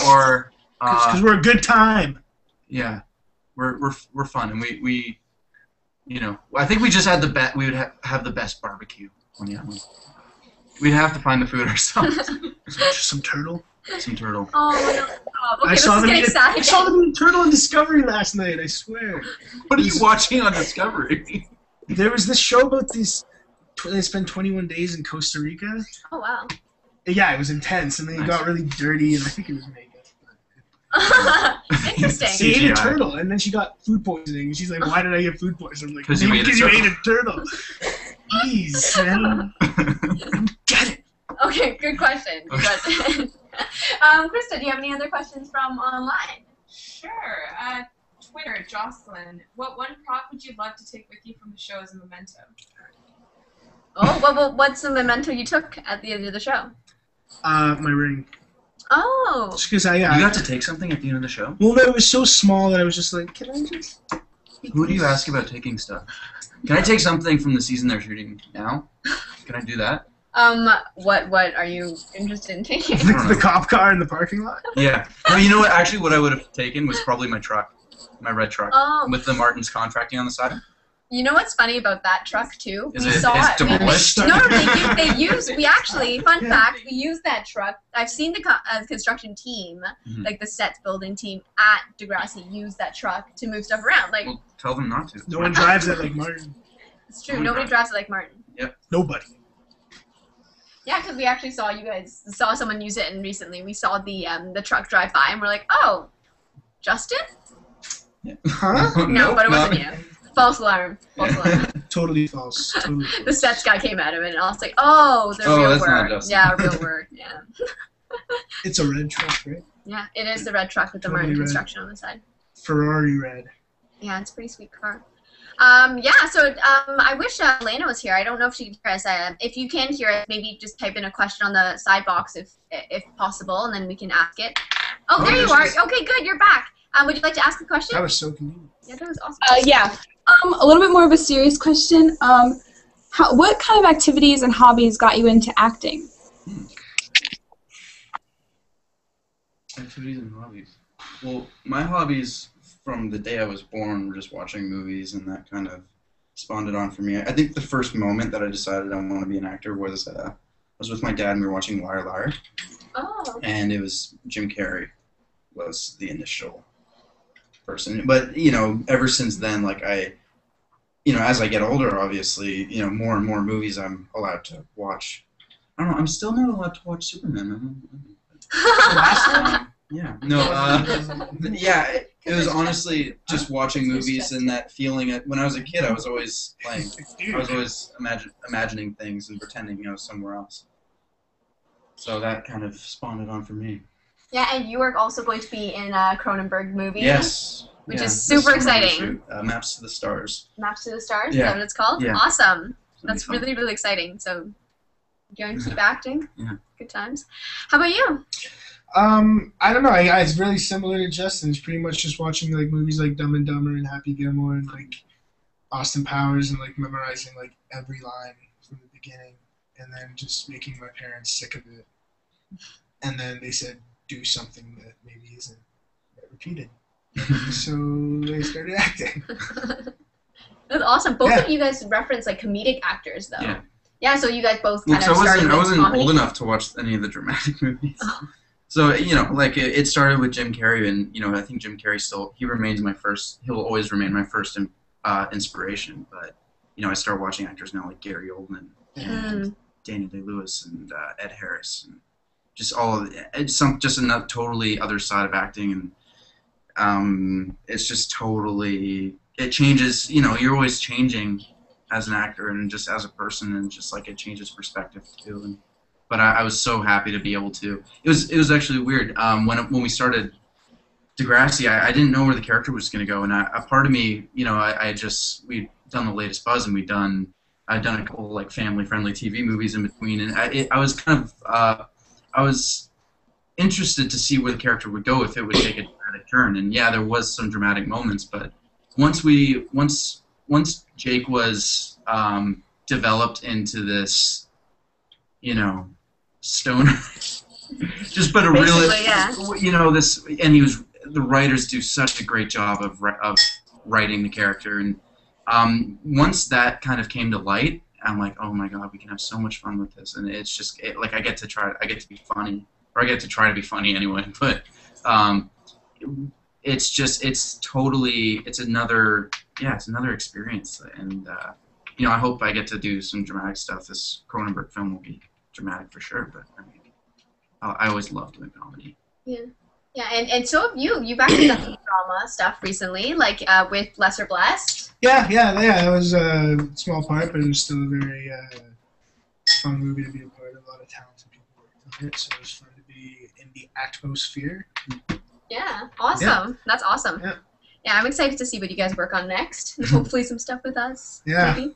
S10: Or
S2: Because we're a good time.
S10: yeah, we're fun, and we I think we just had the best. We would have the best barbecue on the island. We'd have to find the food ourselves.
S2: Just some turtle.
S10: Some turtle.
S3: Oh, no. Stop. Okay,
S2: I saw them
S3: getting
S2: eat.
S3: sad
S2: I saw
S3: again.
S2: them eat turtle in Discovery last night. I swear.
S10: What are you watching on Discovery?
S2: There was this show about these. They spent 21 days in Costa Rica.
S3: Oh, wow.
S2: Yeah, it was intense, and they got really dirty, and I think it was makeup.
S3: Interesting.
S2: She ate a
S10: CGI.
S2: turtle, and then she got food poisoning. And she's like, "Why did I get food poisoning?" I'm like,
S10: 'Cause you ate a
S2: because you
S10: turtle."
S2: ate a turtle. Jeez, man. Get it.
S3: Okay, good question. Good question. Krista, do you have any other questions from online?
S9: Sure. Twitter, Jocelyn. What one prop would you love to take with you from the show as a memento?
S3: Oh, what's the memento you took at the end of the show?
S2: My ring.
S3: Oh.
S2: Just because
S10: You got to take something at the end of the show?
S2: Well, no, it was so small that I was just like, can I just...
S10: Who do you ask about taking stuff? Can I take something from the season they're shooting now? Can I do that?
S3: What are you interested in taking?
S2: The cop car in the parking lot?
S10: Yeah. No, you know what? Actually, what I would have taken was probably my truck. My red truck.
S3: Oh.
S10: With the Martins contracting on the side.
S3: You know what's funny about that truck too?
S10: Is
S3: We
S10: it
S3: saw
S10: it's
S3: it.
S10: demolished?
S3: No, they use. We actually, fun fact, we use that truck. I've seen the construction team,
S10: Mhm.
S3: like the sets building team at Degrassi, use that truck to move stuff around. Like,
S10: Well, tell them not to.
S2: No one drives it like Martin.
S3: it's true. Nobody drives it like Martin.
S2: Nobody.
S3: Yeah, because we actually saw saw someone use it, and recently we saw the truck drive by, and we're like, oh, Justin?
S2: Huh?
S3: No, but it wasn't you. False alarm. False alarm.
S2: Totally false. Totally false.
S3: The sets guy came out of it, and I was like, oh, they're
S10: Oh,
S3: real
S10: that's not
S3: work.
S10: Justin.
S3: Yeah, real work. Yeah.
S2: It's a red truck, right?
S3: Yeah, it is the red truck with the
S2: Totally
S3: Martin
S2: red.
S3: construction on the side.
S2: Ferrari red.
S3: Yeah, it's a pretty sweet car. So I wish Elena was here. I don't know if she can hear us. If you can hear us, maybe just type in a question on the side box if possible, and then we can ask it. Oh, there you are. Okay, good. You're back. Would you like to ask a question?
S2: That was so convenient.
S3: Yeah, that was awesome.
S6: Yeah. A little bit more of a serious question. What kind of activities and hobbies got you into acting?
S10: Activities and hobbies. Well, my hobbies from the day I was born were just watching movies, and that kind of spawned it on for me. I think the first moment that I decided I want to be an actor was I was with my dad and we were watching Liar Liar,
S3: Oh.
S10: and it was Jim Carrey was the initial person. But ever since then, like as I get older, obviously, more and more movies I'm allowed to watch. I don't know. I'm still not allowed to watch Superman. Yeah. No. Yeah. It was honestly just watching movies and that feeling. When I was a kid, I was always playing. I was always imagining things and pretending I was somewhere else. So that kind of spawned it on for me.
S3: Yeah, and you are also going to be in a Cronenberg movie.
S10: Yes.
S3: Which
S10: Yeah,
S3: is super
S10: this summer we
S3: exciting.
S10: shoot, Maps to the Stars.
S3: Maps to the Stars?
S10: Yeah.
S3: Is that what it's called?
S10: Yeah.
S3: Awesome.
S10: It's gonna be
S3: That's
S10: fun.
S3: really, really exciting. So, you're going to keep acting?
S10: Yeah.
S3: Good times. How about you?
S2: I don't know. It's really similar to Justin. It's pretty much just watching like movies like Dumb and Dumber and Happy Gilmore and like Austin Powers and like memorizing like every line from the beginning and then just making my parents sick of it. And then they said do something that maybe isn't repeated. So I started acting.
S3: That's awesome. Both
S2: Yeah.
S3: of you guys reference like comedic actors, though.
S10: Yeah.
S3: Yeah, so you guys both
S10: Well,
S3: kind of started
S10: I
S3: with
S10: wasn't
S3: comedy.
S10: old enough to watch any of the dramatic movies.
S3: Oh.
S10: So it started with Jim Carrey, and I think Jim Carrey remains my first. He'll always remain my first inspiration. But I started watching actors now like Gary Oldman and Daniel Day-Lewis and Ed Harris, and just all of it's just a totally other side of acting, and it's just totally it changes. You're always changing as an actor and just as a person, and just like it changes perspective too. But I was so happy to be able to. It was actually weird when we started Degrassi. I didn't know where the character was going to go, and a part of me, we'd done The Latest Buzz, and I'd done a couple like family-friendly TV movies in between, and I was kind of I was interested to see where the character would go if it would take a dramatic turn. And yeah, there was some dramatic moments, but once Jake was developed into this, stoner, just but a real,
S3: yeah.
S10: this, and the writers do such a great job of writing the character, and once that kind of came to light, I'm like, oh my god, we can have so much fun with this, and it's just like I get to be funny, or I get to try to be funny anyway, but it's another experience, and I hope I get to do some dramatic stuff. This Cronenberg film will be dramatic for sure, but I always love doing comedy.
S3: Yeah. Yeah, and so have you. You've actually done some drama stuff recently, like with Lesser Blessed.
S2: Yeah. That was a small part, but it was still a very fun movie to be a part of. A lot of talented people worked on it, so it was fun to be in the atmosphere.
S3: Yeah, awesome.
S2: Yeah.
S3: That's awesome.
S2: Yeah.
S3: Yeah, I'm excited to see what you guys work on next. Hopefully some stuff with us.
S2: Yeah.
S3: Maybe.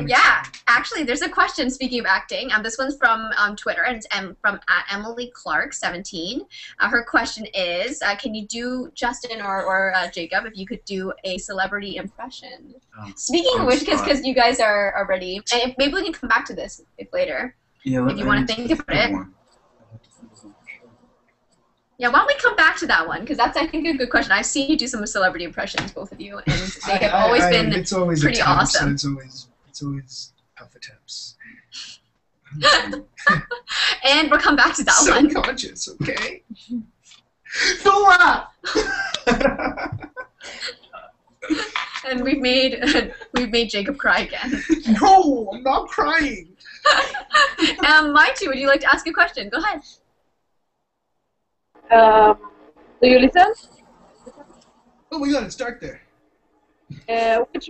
S2: Yeah.
S3: Actually, there's a question, speaking of acting. This one's from Twitter, and it's from Emily Clark 17. Her question is, can you do, Justin or Jacob, if you could do a celebrity impression? Speaking of which, because you guys are already, and maybe we can come back to this if later,
S10: Yeah,
S3: if you want to think about it. Yeah, why don't we come back to that one? Because that's, I think, a good question. I've seen you do some celebrity impressions, both of you, and they have always been
S2: it's always
S3: pretty
S2: attempts,
S3: awesome.
S2: So it's always tough attempts.
S3: And we'll come back to that one.
S2: Subconscious, okay? Don't laugh!
S3: And we've made Jacob cry again.
S2: No, I'm not crying.
S3: Mighty, would you like to ask a question? Go ahead.
S7: Do you listen?
S2: Oh my god, it's dark there.
S7: Which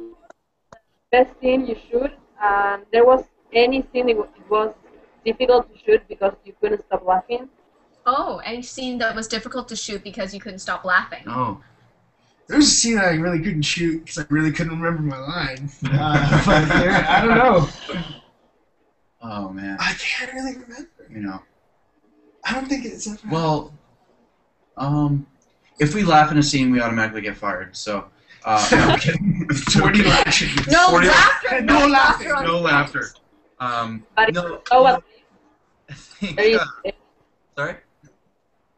S7: best scene you shoot? And there was any scene it was difficult to shoot because you couldn't stop laughing?
S3: Oh, any scene that was difficult to shoot because you couldn't stop laughing?
S10: Oh.
S2: There was a scene I really couldn't shoot because I really couldn't remember my line. But I don't know.
S10: Oh man.
S2: I can't really remember.
S10: You know.
S2: I don't think it's ever.
S10: Well, if we laugh in a scene, we automatically get fired. So, no, I'm kidding.
S2: 40 lashes.
S3: No
S10: 40
S3: laughter.
S2: No laughing.
S10: No laughter.
S7: But
S10: No.
S7: what?
S10: I think.
S7: There is
S10: Sorry.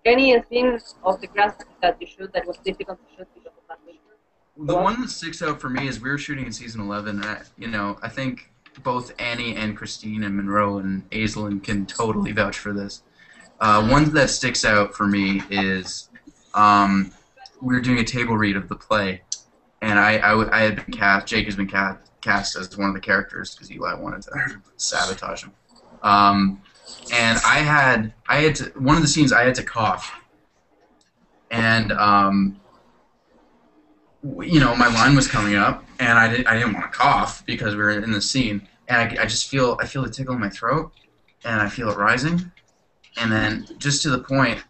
S7: any scene of the grass that you shoot that was difficult to shoot because of laughing?
S10: The one that sticks out for me is we were shooting in season 11. And I think both Annie and Christine and Monroe and Aislinn can totally vouch for this. One that sticks out for me is we were doing a table read of the play, and I had been cast. Jake has been cast as one of the characters because Eli wanted to sabotage him. And I had to, one of the scenes I had to cough, and my line was coming up, and I didn't want to cough because we were in the scene, and I just feel the tickle in my throat, and I feel it rising, and then just to the point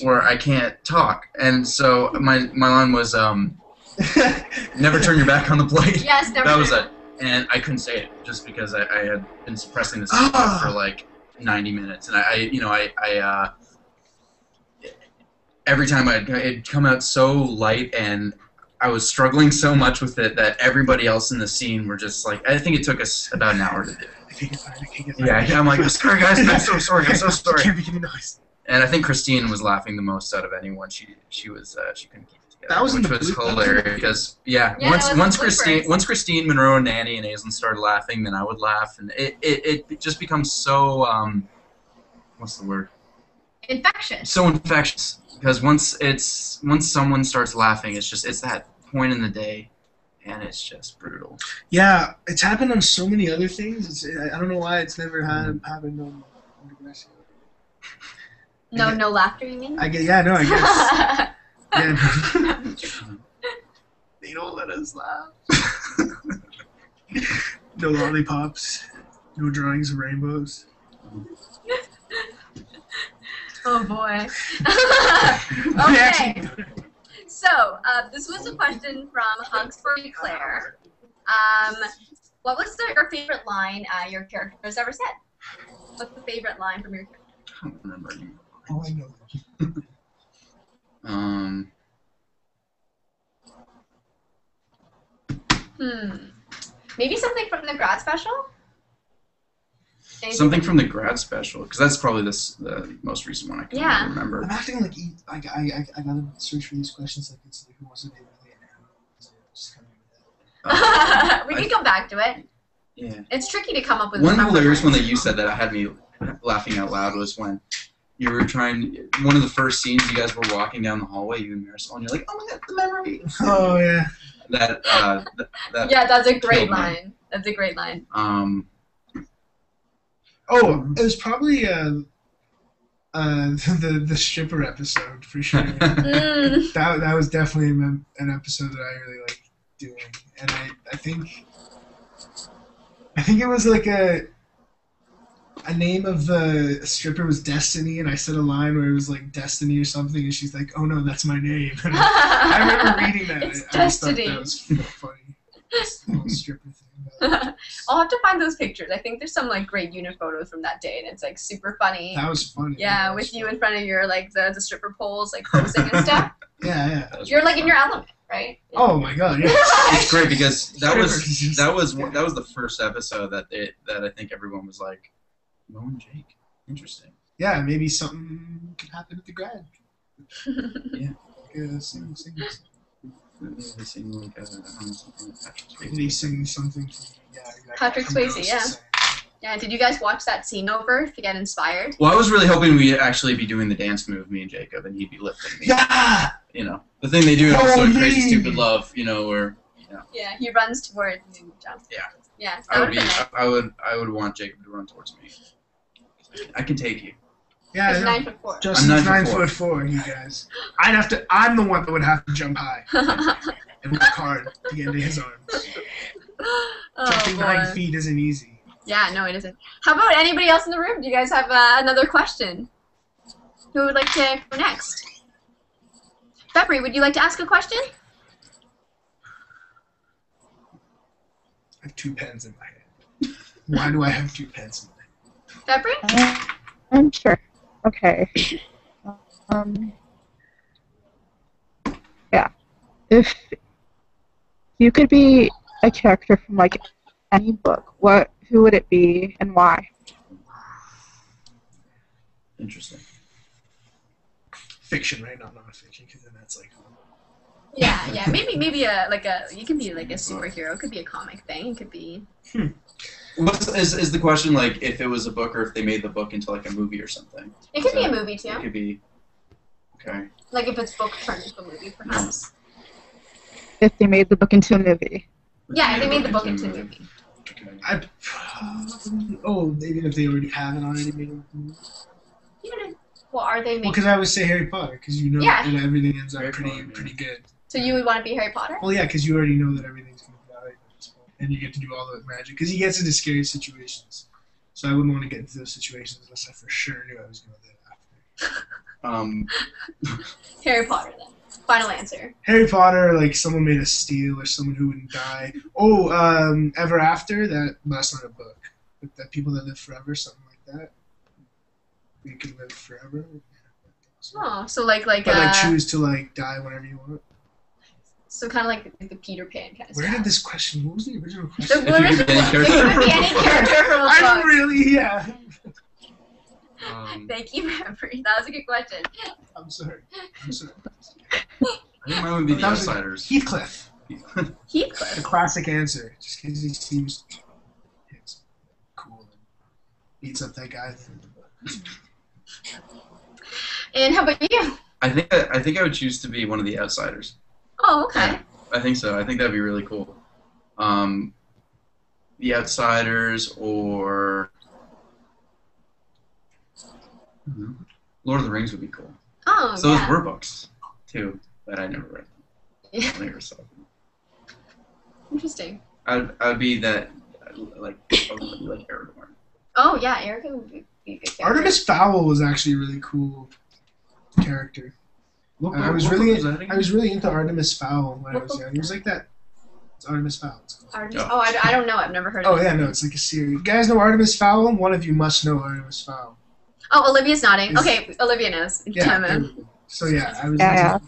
S10: where I can't talk, and so my line was never turn your back on the plate.
S3: Yes, never.
S10: That was it, and I couldn't say it just because I had been suppressing this for like 90 minutes, and I every time it'd come out so light, and I was struggling so much with it that everybody else in the scene were just like, I think it took us about an hour to do.
S2: I can't get fired.
S10: Yeah, I'm like, sorry guys, I'm so sorry, I'm so sorry.
S2: I can't make any noise.
S10: And I think Christine was laughing the most out of anyone. She couldn't keep it together,
S2: That was in
S10: which
S2: the
S10: was
S2: blue-
S10: hilarious because once Christine, Monroe, and Nanny and Aislinn started laughing, then I would laugh, and it just becomes so what's the word?
S3: Infectious.
S10: So infectious, because once someone starts laughing, it's that point in the day, and it's just brutal.
S2: Yeah, it's happened on so many other things. I don't know why it's never happened on Degrassi.
S3: No laughter, you mean?
S2: I guess. Yeah. They don't let us laugh. No lollipops. No drawings of rainbows.
S3: Oh boy. Okay. So, this was a question from Hugs for Claire. What was your favorite line your character has ever said? What's the favorite line from your character?
S10: I don't remember anymore.
S2: Oh, I know.
S3: Maybe something from the grad special?
S10: Something from the grad special, because that's probably the most recent one I can remember.
S2: I'm acting like I gotta search for these questions like it's like who wasn't it really now?
S3: We can come back to it.
S10: Yeah.
S3: It's tricky to come up with.
S10: One hilarious one that you said that had me laughing out loud was when you were one of the first scenes you guys were walking down the hallway, you and Marisol, and you're like, oh my god, the memory.
S2: Oh yeah.
S10: That
S3: yeah, that's a great line. That's a great line.
S2: Oh, it was probably the stripper episode for sure. That was definitely an episode that I really liked doing, and I think it was like a name of the stripper was Destiny, and I said a line where it was like Destiny or something, and she's like, "Oh no, that's my name." I remember reading that.
S3: It's
S2: I just thought
S3: Destiny.
S2: that was funny. This little stripper thing.
S3: I'll have to find those pictures. I think there's some like great unit photos from that day, and it's like super funny.
S2: That was funny.
S3: Yeah, with you in front of your like the stripper poles, like posing and stuff.
S2: Yeah.
S3: You're like in your element, right?
S2: Oh my god, yeah.
S10: It's great because that was the first episode that I think everyone was like, Mo and Jake, interesting.
S2: Yeah, maybe something could happen at the grad. Sing.
S10: They sing like I don't know, something like Patrick Swayze.
S2: They sing something. Yeah, exactly.
S3: Patrick
S2: From
S3: Swayze,
S2: Ghost
S3: yeah.
S2: sing.
S3: Yeah, did you guys watch that scene over to get inspired?
S10: Well, I was really hoping we'd actually be doing the dance move, me and Jacob, and he'd be lifting me.
S2: Yeah!
S10: You know, the thing they do in
S2: Holy!
S10: Crazy Stupid Love, you know, where
S3: Yeah, he runs towards and jumps.
S10: Yeah.
S3: Yeah,
S10: I
S3: that
S10: would
S3: would
S10: be,
S3: have been nice.
S10: I would want Jacob to run towards me. I can take you.
S2: Yeah,
S3: He's
S2: I know.
S3: 9'4".
S2: Justin's
S10: I'm
S2: 9'4", you guys. I'm the one that would have to jump high and work hard to get into his arms. Jumping 9 feet isn't easy.
S3: Yeah, no, it isn't. How about anybody else in the room? Do you guys have another question? Who would like to go next? February, would you like to ask a question?
S2: I have 2 pens in my head. Why do I have 2 pens in my head?
S3: February?
S5: I'm sure. Okay. Yeah. If you could be a character from like any book, who would it be and why?
S10: Interesting.
S2: Fiction, right? Not non-fiction, because then that's like.
S3: Yeah. Maybe you can be like a superhero. It could be a comic thing. It could be.
S10: Is the question like if it was a book or if they made the book into like a movie or something?
S3: It could be a movie too.
S10: It could be. Okay.
S3: Like if it's book turned into a movie, perhaps.
S5: If they made the book into a movie.
S3: Yeah, if they made the book into a movie.
S10: Okay.
S2: Even if they already have it already made into a movie.
S3: Well, are they
S2: Well,
S3: making?
S2: because I would say Harry Potter, because you know
S3: Yeah.
S2: that everything ends up
S10: Harry
S2: pretty
S10: Potter,
S2: pretty good.
S3: So you would want to be Harry Potter?
S2: Well, yeah, because you already know that everything's going to die, and you get to do all the magic. Because he gets into scary situations, so I wouldn't want to get into those situations unless I for sure knew I was going to live after.
S3: Harry Potter, then. Final answer.
S2: Harry Potter, like someone made a steal or someone who wouldn't die. Ever After, that's not a book, but that people that live forever, something like that. You can live forever.
S3: Oh, so like
S2: choose to like die whenever you want.
S3: So kind of like the Peter Pan kind of
S2: Where
S3: stuff.
S2: did this question? What was the original question?
S3: The original it could be any character from a book.
S2: I'm really
S3: Thank you, February. That was a good question.
S2: I'm sorry.
S10: I think mine would be The
S2: That was
S10: Outsiders.
S2: Heathcliff. The
S3: Heathcliff.
S2: classic answer. Just because he seems cool and beats up that guy.
S3: And how about you?
S10: I think I would choose to be one of the Outsiders.
S3: Oh, okay.
S10: Yeah, I think so. I think that'd be really cool. The Outsiders or Lord of the Rings would be cool.
S3: Oh,
S10: so
S3: yeah.
S10: those were books too, but I never read them.
S3: Yeah.
S10: I never saw them.
S3: Interesting.
S10: I'd be that like Aragorn.
S3: Oh yeah, Erica would be a good character.
S2: Artemis Fowl was actually a really cool character. I was really into Artemis Fowl when I was young. It was like that. It's Artemis Fowl.
S3: Artemis. Oh, I don't know. I've never heard of
S2: Oh
S3: it.
S2: yeah, no, it's like a series. You guys know Artemis Fowl? One of you must know Artemis Fowl.
S3: Oh, Olivia's nodding. Okay, Olivia knows.
S2: Yeah.
S3: Timon.
S2: So yeah, I was.
S5: Yeah.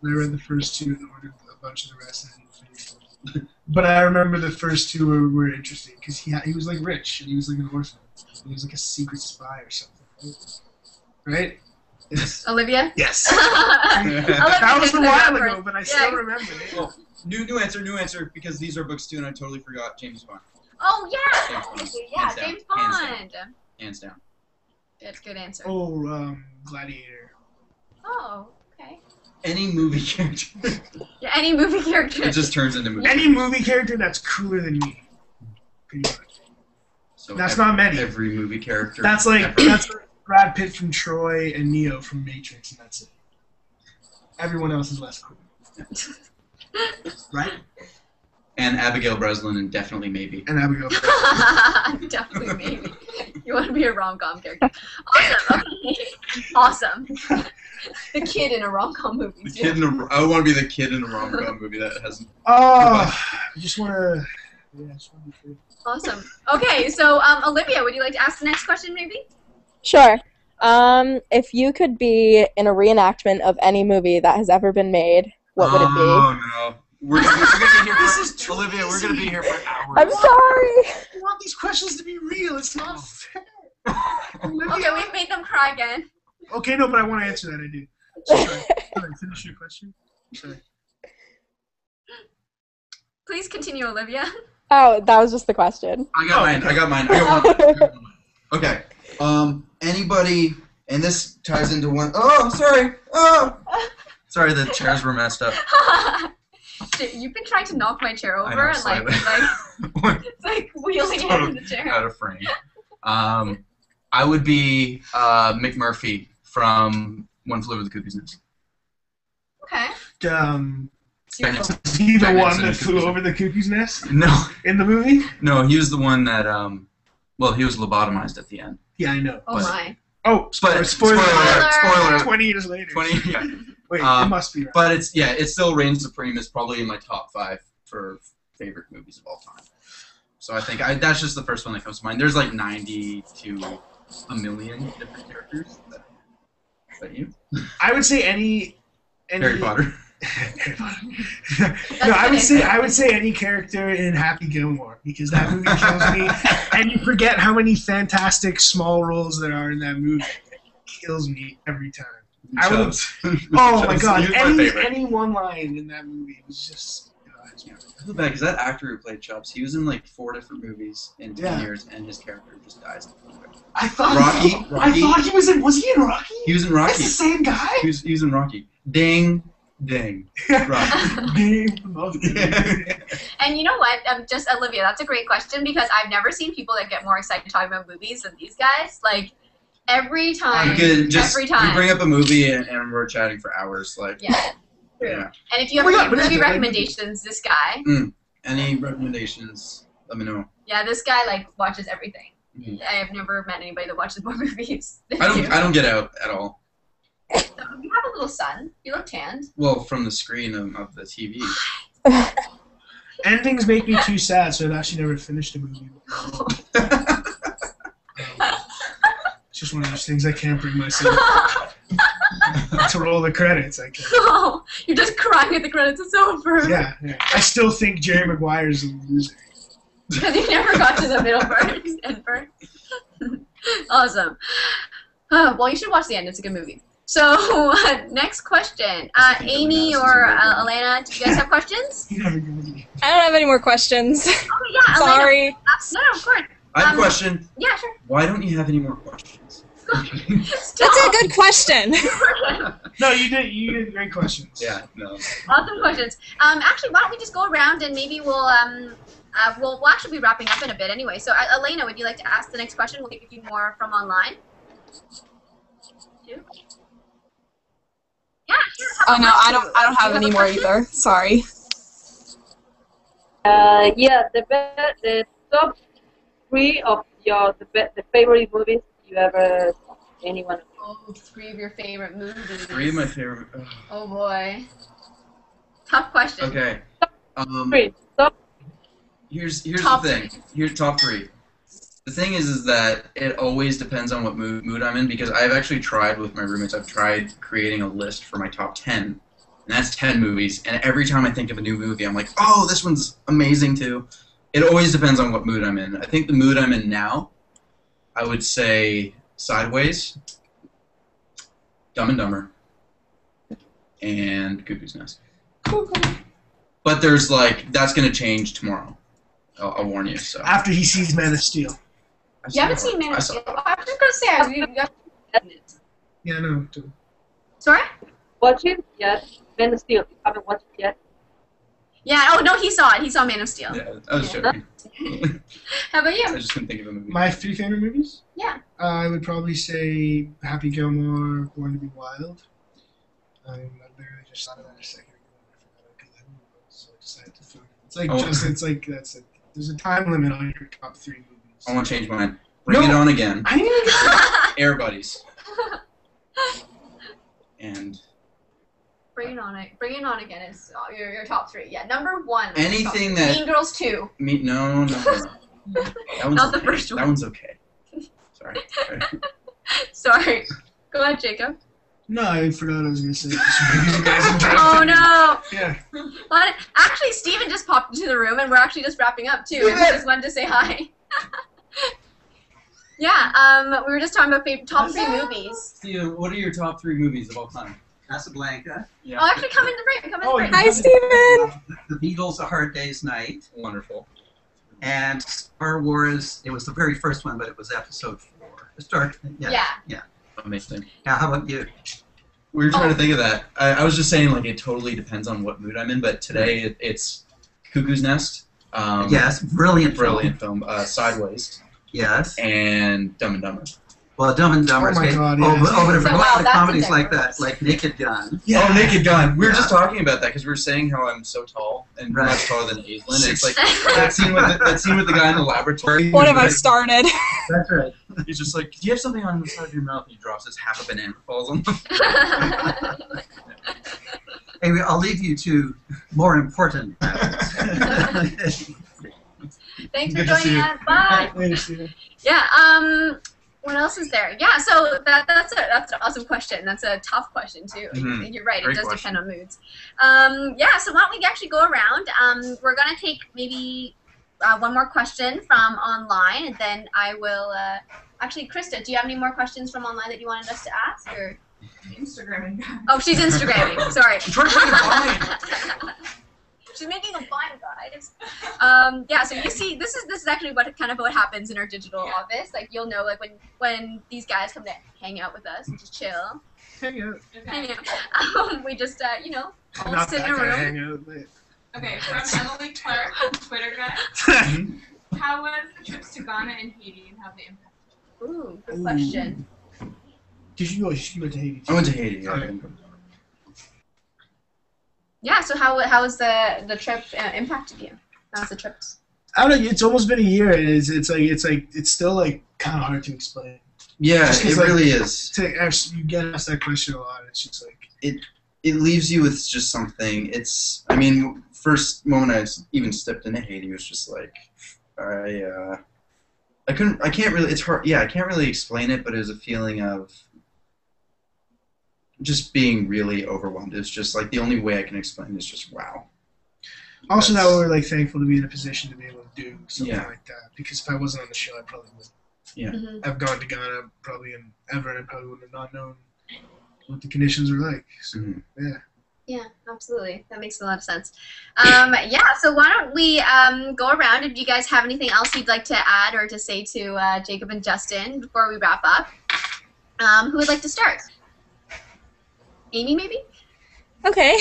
S2: When I read the first 2 and ordered a bunch of the rest, and I didn't finish them. But I remember the first 2 were interesting because he was like rich and he was like an orphan. And he was like a secret spy or something, right? Yes.
S3: Olivia?
S2: Yes.
S3: Olivia
S2: That was
S3: gets
S2: a
S3: the
S2: while
S3: reference.
S2: ago, but I
S3: Yeah.
S2: still remember it.
S10: Well, new answer because these are books too, and I totally forgot James Bond.
S3: Oh yeah,
S10: James Bond.
S3: obviously, yeah,
S10: Hands down.
S3: James
S10: Hands
S3: Bond.
S10: Hands down.
S3: That's a good answer.
S2: Gladiator.
S3: Oh, okay.
S10: Any movie character.
S3: Yeah, any movie character.
S10: It just turns into movie.
S2: Any movie character that's cooler than me. Pretty much.
S10: So
S2: That's not many.
S10: Every movie character.
S2: That's like
S10: ever.
S2: Brad Pitt from Troy and Neo from Matrix, and that's it. Everyone else is less cool. Right?
S10: And Abigail Breslin and definitely maybe.
S2: And Abigail.
S3: Definitely, maybe. You want to be a rom-com character. Awesome. Okay. Awesome. The kid in a rom-com movie.
S10: I want to be the kid in a rom-com movie that has.
S2: I just want to. Yeah, I just want to be free.
S3: Awesome. Okay, so Olivia, would you like to ask the next question, maybe?
S8: Sure. If you could be in a reenactment of any movie that has ever been made, what would it be?
S10: Oh no. We're gonna be here for Olivia. We're gonna be here for hours.
S8: I'm sorry.
S2: I want these questions to be real. It's not fair.
S3: Okay, we've made them cry again.
S2: Okay, no, but I want to answer that. I do. Sorry, finish your question. Sorry.
S3: Please continue, Olivia.
S8: Oh, that was just the question.
S10: I got mine. Okay. Anybody, and this ties into one. Oh, sorry. Oh, sorry. The chairs were messed up.
S3: You've been trying to knock my chair over
S10: I know,
S3: and
S10: slightly.
S3: it's like wheeling it in the chair.
S10: Out of frame. I would be McMurphy from One Flew Over the Cuckoo's Nest.
S3: Okay.
S2: Is he the one that flew over the cuckoo's nest
S10: No,
S2: in the movie?
S10: no, he was the one that well, he was lobotomized at the end.
S2: Yeah, I know.
S3: Oh
S10: But-
S3: my.
S2: Oh,
S10: But
S2: spoiler
S3: Spoiler.
S10: alert.
S2: 20 years later.
S10: 20. Yeah.
S2: Wait, it must be right.
S10: But it still reigns supreme. It's probably in my top 5 for favorite movies of all time. So I think that's just the first one that comes to mind. There's like 90 to a million different characters. But you?
S2: I would say any
S10: Harry Potter.
S2: Harry Potter. No, I would say any character in Happy Gilmore, because that movie kills me, and you forget how many fantastic small roles there are in that movie. It kills me every time.
S10: Chubbs.
S2: Oh my god!
S10: He was my favorite.
S2: Any one line in that movie was just.
S10: I feel bad because that actor who played Chubbs, he was in like 4 different movies in 10 years, and his character just dies.
S2: I thought
S10: Rocky.
S2: I thought he was in. Was he in Rocky?
S10: He was in Rocky.
S2: It's the same guy.
S10: He was in Rocky. Ding, ding. Rocky.
S3: And you know what? Just Olivia, that's a great question because I've never seen people that get more excited talking about movies than these guys. Like every time, every time.
S10: You bring up a movie and we're chatting for hours. Like
S3: Yeah. True.
S10: Yeah.
S3: And if you have any movie recommendations, this guy.
S10: Any recommendations? Let me know.
S3: Yeah, this guy like watches everything.
S10: Mm.
S3: I have never met anybody that watches more movies than
S10: I
S3: you.
S10: don't get out at all.
S3: So you have a little son. You look tanned.
S10: Well, from the screen of the TV.
S2: Endings make me too sad, so I've actually never finished a movie. It's just one of those things I can't bring myself to roll the credits. I can't.
S3: Oh, you're just crying at the credits. It's over.
S2: Yeah. I still think Jerry Maguire's a loser.
S3: Because you never got to the middle part. Awesome. Well, you should watch the end. It's a good movie. So, next question. Amy or Elena, do you guys have questions?
S1: I don't have any more questions.
S3: Oh, yeah,
S1: Sorry.
S3: Elena. No, of course.
S10: I have a question.
S3: Yeah, sure.
S10: Why don't you have any more questions?
S1: That's a good question.
S2: No, you did great questions.
S10: Yeah, no.
S3: Awesome questions. Actually, why don't we just go around and maybe we'll actually be wrapping up in a bit anyway. So, Elena, would you like to ask the next question? We'll take a few more from online. Two. Yeah, sure.
S8: Oh no, I don't have any more either. Sorry.
S7: Yeah, the top 3 of the favorite movies you ever saw. Anyone?
S3: Oh, 3 of your favorite movies.
S10: 3 of my favorite.
S3: Oh boy. Tough question.
S10: Okay.
S7: 3. Top.
S10: Here's
S3: Top
S10: the thing. Here's top 3. The thing is that it always depends on what mood I'm in, because I've actually tried with my roommates. I've tried creating a list for my top 10, and that's 10 movies. And every time I think of a new movie, I'm like, oh, this one's amazing too. It always depends on what mood I'm in. I think the mood I'm in now, I would say Sideways, Dumb and Dumber, and Cuckoo's Nest. But there's that's gonna change tomorrow. I'll warn you. So
S2: After he sees Man of Steel.
S3: You haven't seen Man of Steel? I was just going to say, you got
S2: Yeah, no.
S3: Sorry?
S7: Watch it? Yes. Man of Steel. You haven't watched it yet?
S3: Yeah, oh no, he saw it. He saw Man of Steel.
S10: Yeah, I was joking.
S3: How about you?
S10: I just couldn't think of a movie.
S2: My 3 favorite movies?
S3: Yeah.
S2: I would probably say Happy Gilmore, Born to be Wild. I literally just thought of that a second ago. I forgot so I decided to throw it. It's like that's it. There's a time limit on your top 3 movies.
S10: I want to change mine. Bring It On Again.
S2: I didn't even get
S10: Air Buddies. And
S3: Bring It On Again is your top 3. Yeah, number 1.
S10: anything that
S3: Mean Girls 2.
S10: No. That one's
S3: Not the
S10: okay.
S3: first one.
S10: That one's okay. Sorry.
S3: Sorry. Go ahead, Jacob.
S2: No, I forgot what I was going to say. You guys enjoyed
S3: Oh
S2: it.
S3: no!
S2: Yeah.
S3: Well, actually, Steven just popped into the room, and we're actually just wrapping up too. And we just wanted to say hi. Yeah. We were just talking about top 3 movies.
S10: Steven, what are your top 3 movies of all time?
S11: Casablanca.
S10: Yeah.
S3: Oh, actually, come in the break. Come in the break.
S1: Hi, Steven!
S11: The Beatles, A Hard Day's Night.
S10: Wonderful.
S11: And Star Wars, it was the very first one, but it was episode 4.
S3: Yeah.
S10: Amazing.
S11: Yeah, how about you?
S10: We were trying to think of that. I was just saying, like, it totally depends on what mood I'm in, but today it's Cuckoo's Nest.
S11: Yes, brilliant
S10: film. Sideways.
S11: Yes.
S10: And Dumb and Dumber.
S11: Well, Dumb and Dumber.
S2: Oh my God,
S11: Oh,
S2: yes.
S11: but if
S3: So,
S11: we're
S3: wow,
S11: going to
S3: that's
S11: comedies
S3: a
S11: like
S3: diverse.
S11: that, like Naked Gun.
S2: Yeah.
S10: Oh, Naked Gun. We were
S11: Yeah.
S10: just talking about that because we were saying how I'm so tall and
S11: Right.
S10: much taller than Aislinn. It's like that scene with the guy in the laboratory.
S1: What have I started?
S11: That's right.
S10: He's just like, do you have something on the side of your mouth? And he drops his half a banana, falls on the
S11: Anyway, I'll leave you to more important matters.
S3: Thanks for
S10: Good to see
S3: joining
S10: you.
S3: us. Bye.
S2: Later, Steven.
S3: Yeah. What else is there? Yeah. So that's an awesome question. That's a tough question too.
S10: Mhm.
S3: You're right.
S10: Great
S3: It does
S10: question.
S3: depend on moods. Yeah. So why don't we actually go around? We're gonna take maybe one more question from online, and then I will. Actually, Krista, do you have any more questions from online that you wanted us to ask? Or
S9: Instagramming.
S3: oh, she's Instagramming. Sorry.
S10: Try to make it
S3: She's making a vine, guys. Yeah, so you see, this is actually what happens in our digital office. Like you'll know, like when these guys come to hang out with us and just chill,
S2: Hang out.
S3: hang out. We just all
S2: Not
S3: sit
S2: that
S3: in a
S2: kind of
S3: room.
S2: hangout, but
S9: Okay, from Emily Clark on Twitter, guys. How was the trips to Ghana and Haiti and how they impacted
S3: Ooh, good question.
S2: did you went to Haiti?
S10: I went to Haiti. Yeah.
S2: Okay.
S3: Yeah, so how was the trip impacted you? How's the trips?
S2: I don't know. It's almost been a year, and it's still like kind of hard to explain.
S10: Yeah,
S2: Just 'cause,
S10: it
S2: like,
S10: really is.
S2: You get asked that question a lot. It's just like
S10: It leaves you with just something. It's, I mean, first moment I even stepped into Haiti was just like, I can't really, it's hard, yeah, I can't really explain it, but it was a feeling of just being really overwhelmed. It's just like the only way I can explain it is just wow.
S2: also
S10: That's-
S2: now we're like thankful to be in a position to be able to do something
S10: Yeah.
S2: like that. Because if I wasn't on the show, I probably would
S3: Mm-hmm.
S2: have gone to Ghana probably and I probably would have not known what the conditions were like. So
S10: Mhm.
S2: yeah.
S3: Yeah, absolutely. That makes a lot of sense. Yeah, so why don't we go around? If you guys have anything else you'd like to add or to say to Jacob and Justin before we wrap up, who would like to start? Amy, maybe?
S1: Okay.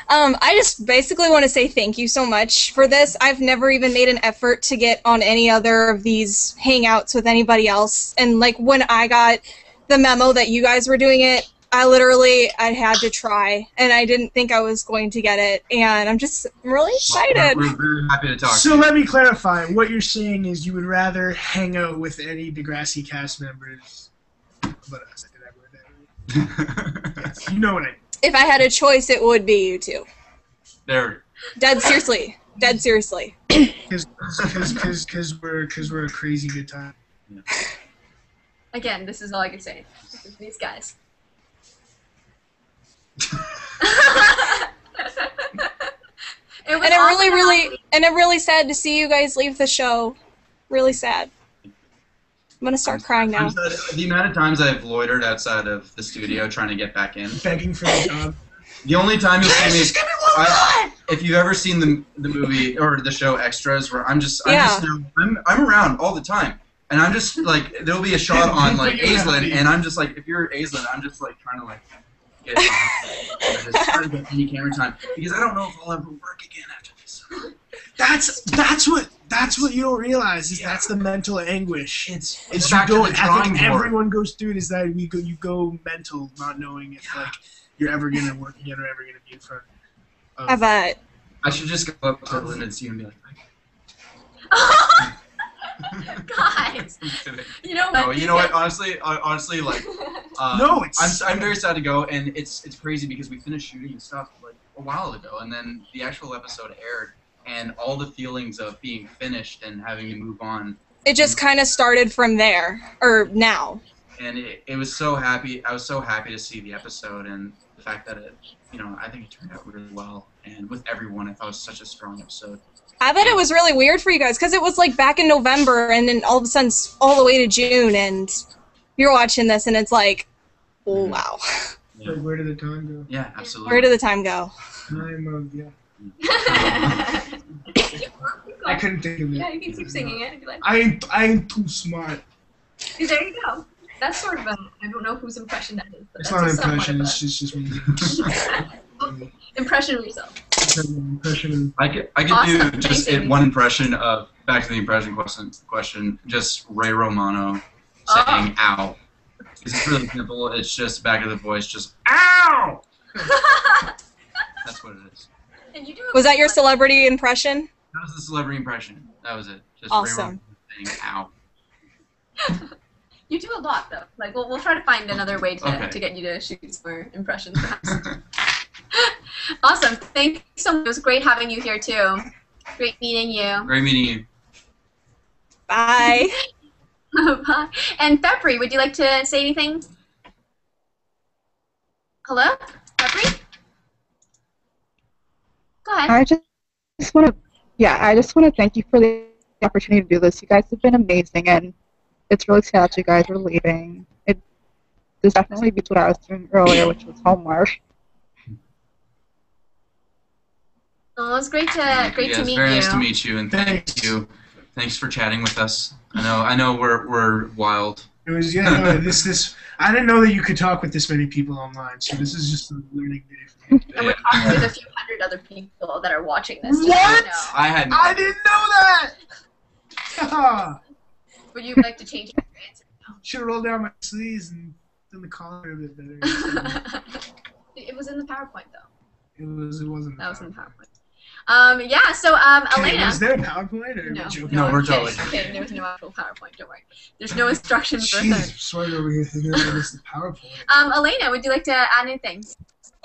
S1: I just basically want to say thank you so much for this. I've never even made an effort to get on any other of these hangouts with anybody else. And like when I got the memo that you guys were doing it, I had to try, and I didn't think I was going to get it, and I'm really excited.
S10: We're very happy to talk to
S2: So
S10: you.
S2: let me clarify. What you're saying is you would rather hang out with any Degrassi cast members but us. Did I word that right? Yes. You know what I mean.
S1: If I had a choice, it would be you two.
S10: There.
S1: Dead seriously. Dead seriously.
S2: Because we're a crazy good time.
S3: Again, this is all I can say. This is these guys.
S1: I'm really sad to see you guys leave the show. Really sad. I'm gonna start crying now.
S10: The amount of times I've loitered outside of the studio trying to get back in.
S2: Begging for a job.
S10: The only time you'll see me, if you've ever seen the movie or the show Extras, where I'm around all the time, and I'm just like, there'll be a shot on like Aislinn, and I'm just like, if you're Aislinn, I'm just like trying to like get, just trying to get any camera time because I don't know if I'll ever work again after this.
S2: That's what you don't realize is that's the mental anguish.
S10: It's back to the
S2: I
S10: drawing
S2: think
S10: board.
S2: everyone goes through it. Is that you go mental, not knowing if like you're ever gonna work again or ever gonna be in front.
S1: I bet.
S10: I should just go up to Lynn and see him and be like,
S3: Guys, you know what?
S10: no, you know what? Honestly, like,
S2: No, it's-
S10: I'm very sad to go, and it's crazy because we finished shooting and stuff like a while ago, and then the actual episode aired, and all the feelings of being finished and having to move on.
S1: It just kind of started from there, or now.
S10: And it was so happy. I was so happy to see the episode and the fact that it, I think it turned out really well, and with everyone, I thought it was such a strong episode.
S1: I bet it was really weird for you guys because it was like back in November, and then all of a sudden, all the way to June, and you're watching this, and it's like, oh, wow.
S2: Like, where did the time go?
S10: Yeah, absolutely.
S1: Where did the time go?
S2: Time of, yeah. I couldn't think of it.
S3: Yeah, you can keep singing it if you like.
S2: I ain't too smart.
S3: See, there you go. That's sort of a, I don't know whose impression that is, but
S2: It's
S3: that's
S2: not an
S3: a somewhat
S2: impression,
S3: of
S2: it's just me.
S3: impression of yourself.
S2: Impression.
S10: I could
S3: Awesome.
S10: do just
S3: Thanks, Amy.
S10: one impression of back to the impression question. Just Ray Romano saying "ow." It's really simple. It's just back of the voice, just "ow." That's what it is.
S3: And you do
S1: Was that your celebrity impression?
S10: That was the celebrity impression. That was it. Just
S1: Awesome.
S10: Ray Romano saying "ow."
S3: You do a lot though. Like we'll try to find another way
S10: Okay.
S3: to get you to shoot some more impressions perhaps. Awesome. Thank you so much. It was great having you here too. Great meeting you.
S10: Great meeting you.
S1: Bye.
S3: Bye. And February, would you like to say anything? Hello? February? Go ahead.
S5: I just want to, I just want to thank you for the opportunity to do this. You guys have been amazing, and it's really sad you guys are leaving. This definitely beats what I was doing earlier, which was homework.
S3: Oh, it's great to
S10: Yes,
S3: meet you.
S10: very nice to meet you, and thank you. Thanks for chatting with us. I know we're wild.
S2: It was this. I didn't know that you could talk with this many people online, so this is just a learning day for me.
S3: And we're talking with a few hundred other people that are watching this.
S2: What?
S3: I
S2: didn't know that.
S3: Would you like to change your answer?
S2: Should have rolled down my sleeves and done the collar a bit better.
S3: It was in the PowerPoint though.
S2: It wasn't.
S3: That was in the PowerPoint. Yeah, so Elena.
S2: Was there a PowerPoint or
S3: No,
S2: no,
S10: we're
S3: I'm kidding.
S10: totally
S3: I'm kidding. There was no actual PowerPoint. Don't worry. There's no instructions for
S2: Jeez,
S3: it.
S2: sorry over here thinking that this is PowerPoint.
S3: Elena, would you like to add anything?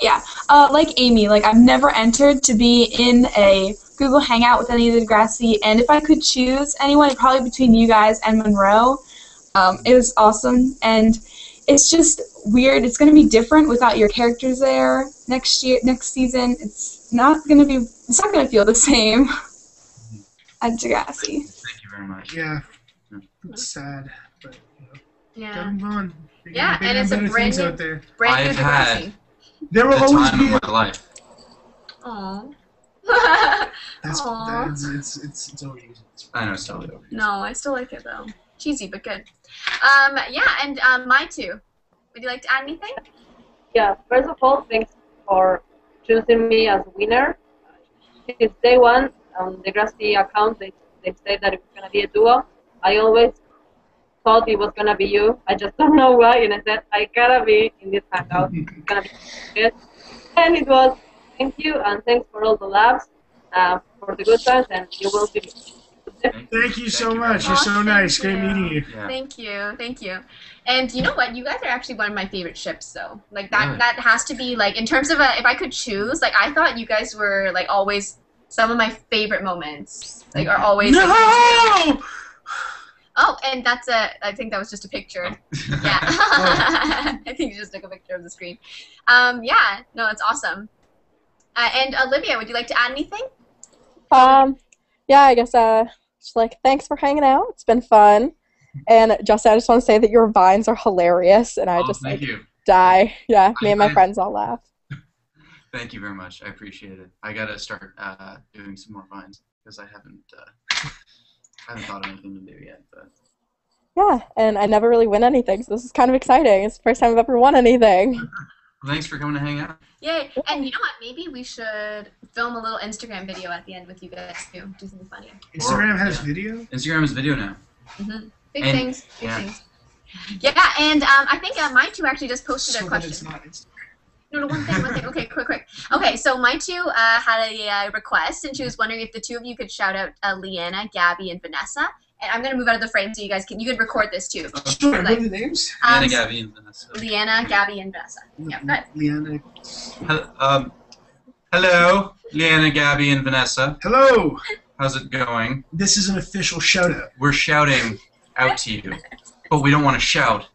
S6: Yeah, like Amy, like I've never entered to be in a Google Hangout with any of the Degrassi, and if I could choose anyone, it'd probably between you guys and Monroe. It was awesome, and it's just weird. It's going to be different without your characters there next season. It's not going to feel the same at Degrassi.
S10: Thank you very much.
S2: Yeah, it's sad, but
S3: Yeah.
S2: gotta move on.
S3: Yeah, and it's a
S2: better
S3: brand
S2: things
S3: new,
S2: out there.
S3: brand new
S10: I've had
S3: Degrassi.
S2: There will
S10: the
S2: always
S10: time
S2: be.
S10: of my life.
S3: Aww.
S2: That's
S3: Aw.
S2: it's overused.
S10: I know it's totally over.
S3: No, I still like it though. Cheesy, but good. Yeah, and my two. Would you like to add anything?
S7: Yeah, first of all, thanks for choosing me as winner. Since day one, on the Degrassi account, they said that it was going to be a duo. I always thought it was going to be you. I just don't know why, and I said, I gotta be in this hangout. It's going to be good. And it was. Thank you, and thanks for all the laughs, for the good times, and you will be.
S2: Thank you so much. You're so nice. Great meeting you.
S10: Yeah.
S3: Thank you. And you know what? You guys are actually one of my favorite ships, though. Like that
S10: Really?
S3: that has to be like in terms of if I could choose, like I thought you guys were like always some of my favorite moments. Like are always
S2: No!
S3: like, oh, and that's I think that was just a picture. Yeah. I think you just took a picture of the screen. Yeah, no, it's awesome. And Olivia, would you like to add anything?
S8: Yeah, I guess just like thanks for hanging out. It's been fun. And Justin, I just want to say that your vines are hilarious, and I just
S10: thank
S8: like
S10: you.
S8: die. Yeah, me and my
S10: I-
S8: friends all laugh.
S10: Thank you very much. I appreciate it. I gotta start doing some more vines because I haven't thought of anything to do yet. But
S8: Yeah, and I never really win anything, so this is kind of exciting. It's the first time I've ever won anything.
S10: thanks for coming to hang out.
S3: Yay! And you know what? Maybe we should film a little Instagram video at the end with you guys too. Do something funny.
S2: Instagram has
S10: Yeah.
S2: video?
S10: Instagram is video now.
S3: Big
S10: And-
S3: things. Big
S10: yeah.
S3: things. Yeah, and I think my two actually just posted
S2: So
S3: a
S2: that it's
S3: question.
S2: not Instagram.
S3: No, one thing. Okay, quick. Okay, so my two had a request, and she was wondering if the two of you could shout out Leanna, Gabby, and Vanessa. And I'm gonna move out of the frame so you guys can record this too.
S2: Sure,
S3: Like,
S2: what are the names?
S10: Anna, Gabby, and Vanessa.
S3: Leanna, Gabby, and Vanessa. Yeah, go ahead.
S2: Leanna.
S10: Hello, Leanna, Gabby, and Vanessa.
S2: Hello!
S10: How's it going?
S2: This is an official shout out.
S10: We're shouting out to you, but we don't want to shout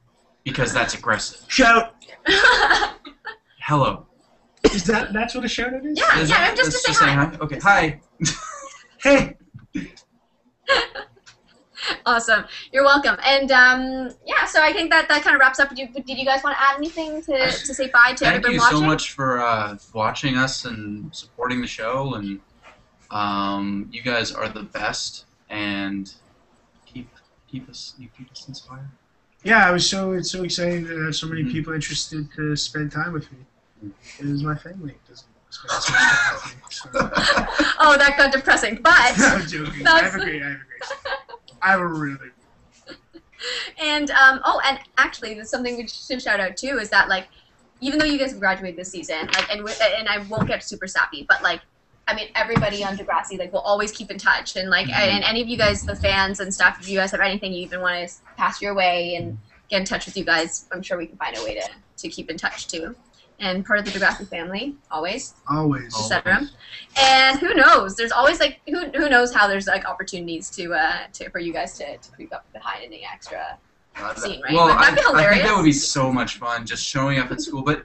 S10: because that's aggressive.
S2: Shout!
S10: Hello.
S2: Is that's what a shout out is?
S3: Yeah,
S10: Is
S3: yeah,
S10: that-
S3: just to
S10: that's
S3: say
S10: saying
S3: hi.
S10: Okay, hi.
S2: Hey!
S3: Awesome. You're welcome. And yeah, so I think that kind of wraps up. Did you guys want to add anything to say bye to
S10: Thank
S3: everyone
S10: you
S3: watching?
S10: so much for watching us and supporting the show, and you guys are the best, and keep us inspired.
S2: Yeah, I was so excited to have so many people interested to spend time with me. It was my family. It doesn't spend so much time with me. So.
S3: Oh, that got depressing. But
S2: No, I'm joking. I have a great. I have a really.
S3: And and actually, there's something we should shout out too is that like, even though you guys graduated this season, like, and I won't get super sappy, but like, I mean, everybody on Degrassi like will always keep in touch, and like, and any of you guys, the fans and stuff, if you guys have anything you even want to pass your way and get in touch with you guys, I'm sure we can find a way to keep in touch too. And part of the Degrassi family, always, etc. And who knows? There's always like who knows how there's like opportunities to for you guys to creep up behind any extra scene, right?
S10: Well,
S3: That'd be hilarious.
S10: I think that would be so much fun, just showing up at school. But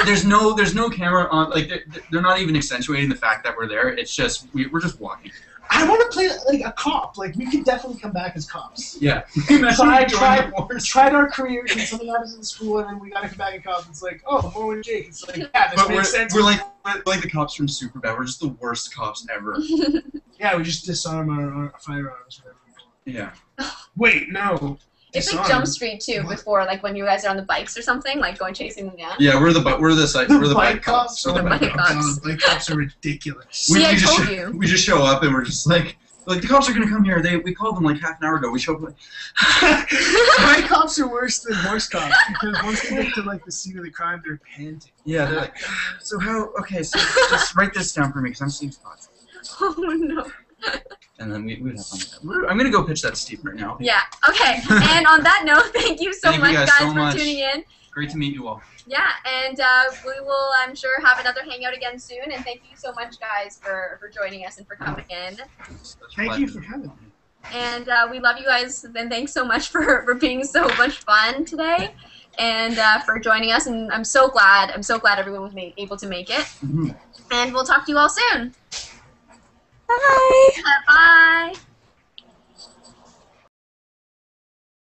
S10: there's no camera on. Like they're not even accentuating the fact that we're there. It's just we're just walking.
S2: I want to play like a cop. Like we could definitely come back as cops.
S10: Yeah.
S2: Tried our careers and something happens in school and then we gotta come back as cops. It's like, oh, Mo and Jake. It's like, yeah, this makes sense.
S10: We're like the cops from Superpower. We're just the worst cops ever.
S2: Yeah, we just disarm our firearms.
S10: Yeah.
S2: Wait, no.
S3: It's like Jump Street too. Before, like when you guys are on the bikes or something, like going chasing them down.
S10: Yeah, we're the bike cops.
S2: Oh
S3: the
S2: my
S3: bike
S2: God,
S3: cops.
S2: bike cops are ridiculous.
S3: See, I told you.
S10: We just show up and we're just like the cops are gonna come here. We called them like half an hour ago. We show up like
S2: bike cops are worse than horse cops because once they get to like the scene of the crime, they're panting.
S10: Yeah, they're like, so how? Okay, so just write this down for me because I'm seeing spots.
S3: Oh no.
S10: And then we'd have fun. I'm gonna go pitch that to Steve right now.
S3: Yeah. Okay. And on that note, thank you so much, guys, for tuning in.
S10: Great to meet you all.
S3: Yeah, and we will, I'm sure, have another hangout again soon. And thank you so much, guys, for joining us and for coming in.
S2: Thank you for having me.
S3: And we love you guys. And thanks so much for being so much fun today, and for joining us. And I'm so glad everyone was able to make it.
S10: Mm-hmm.
S3: And we'll talk to you all soon.
S8: Bye.
S3: Bye.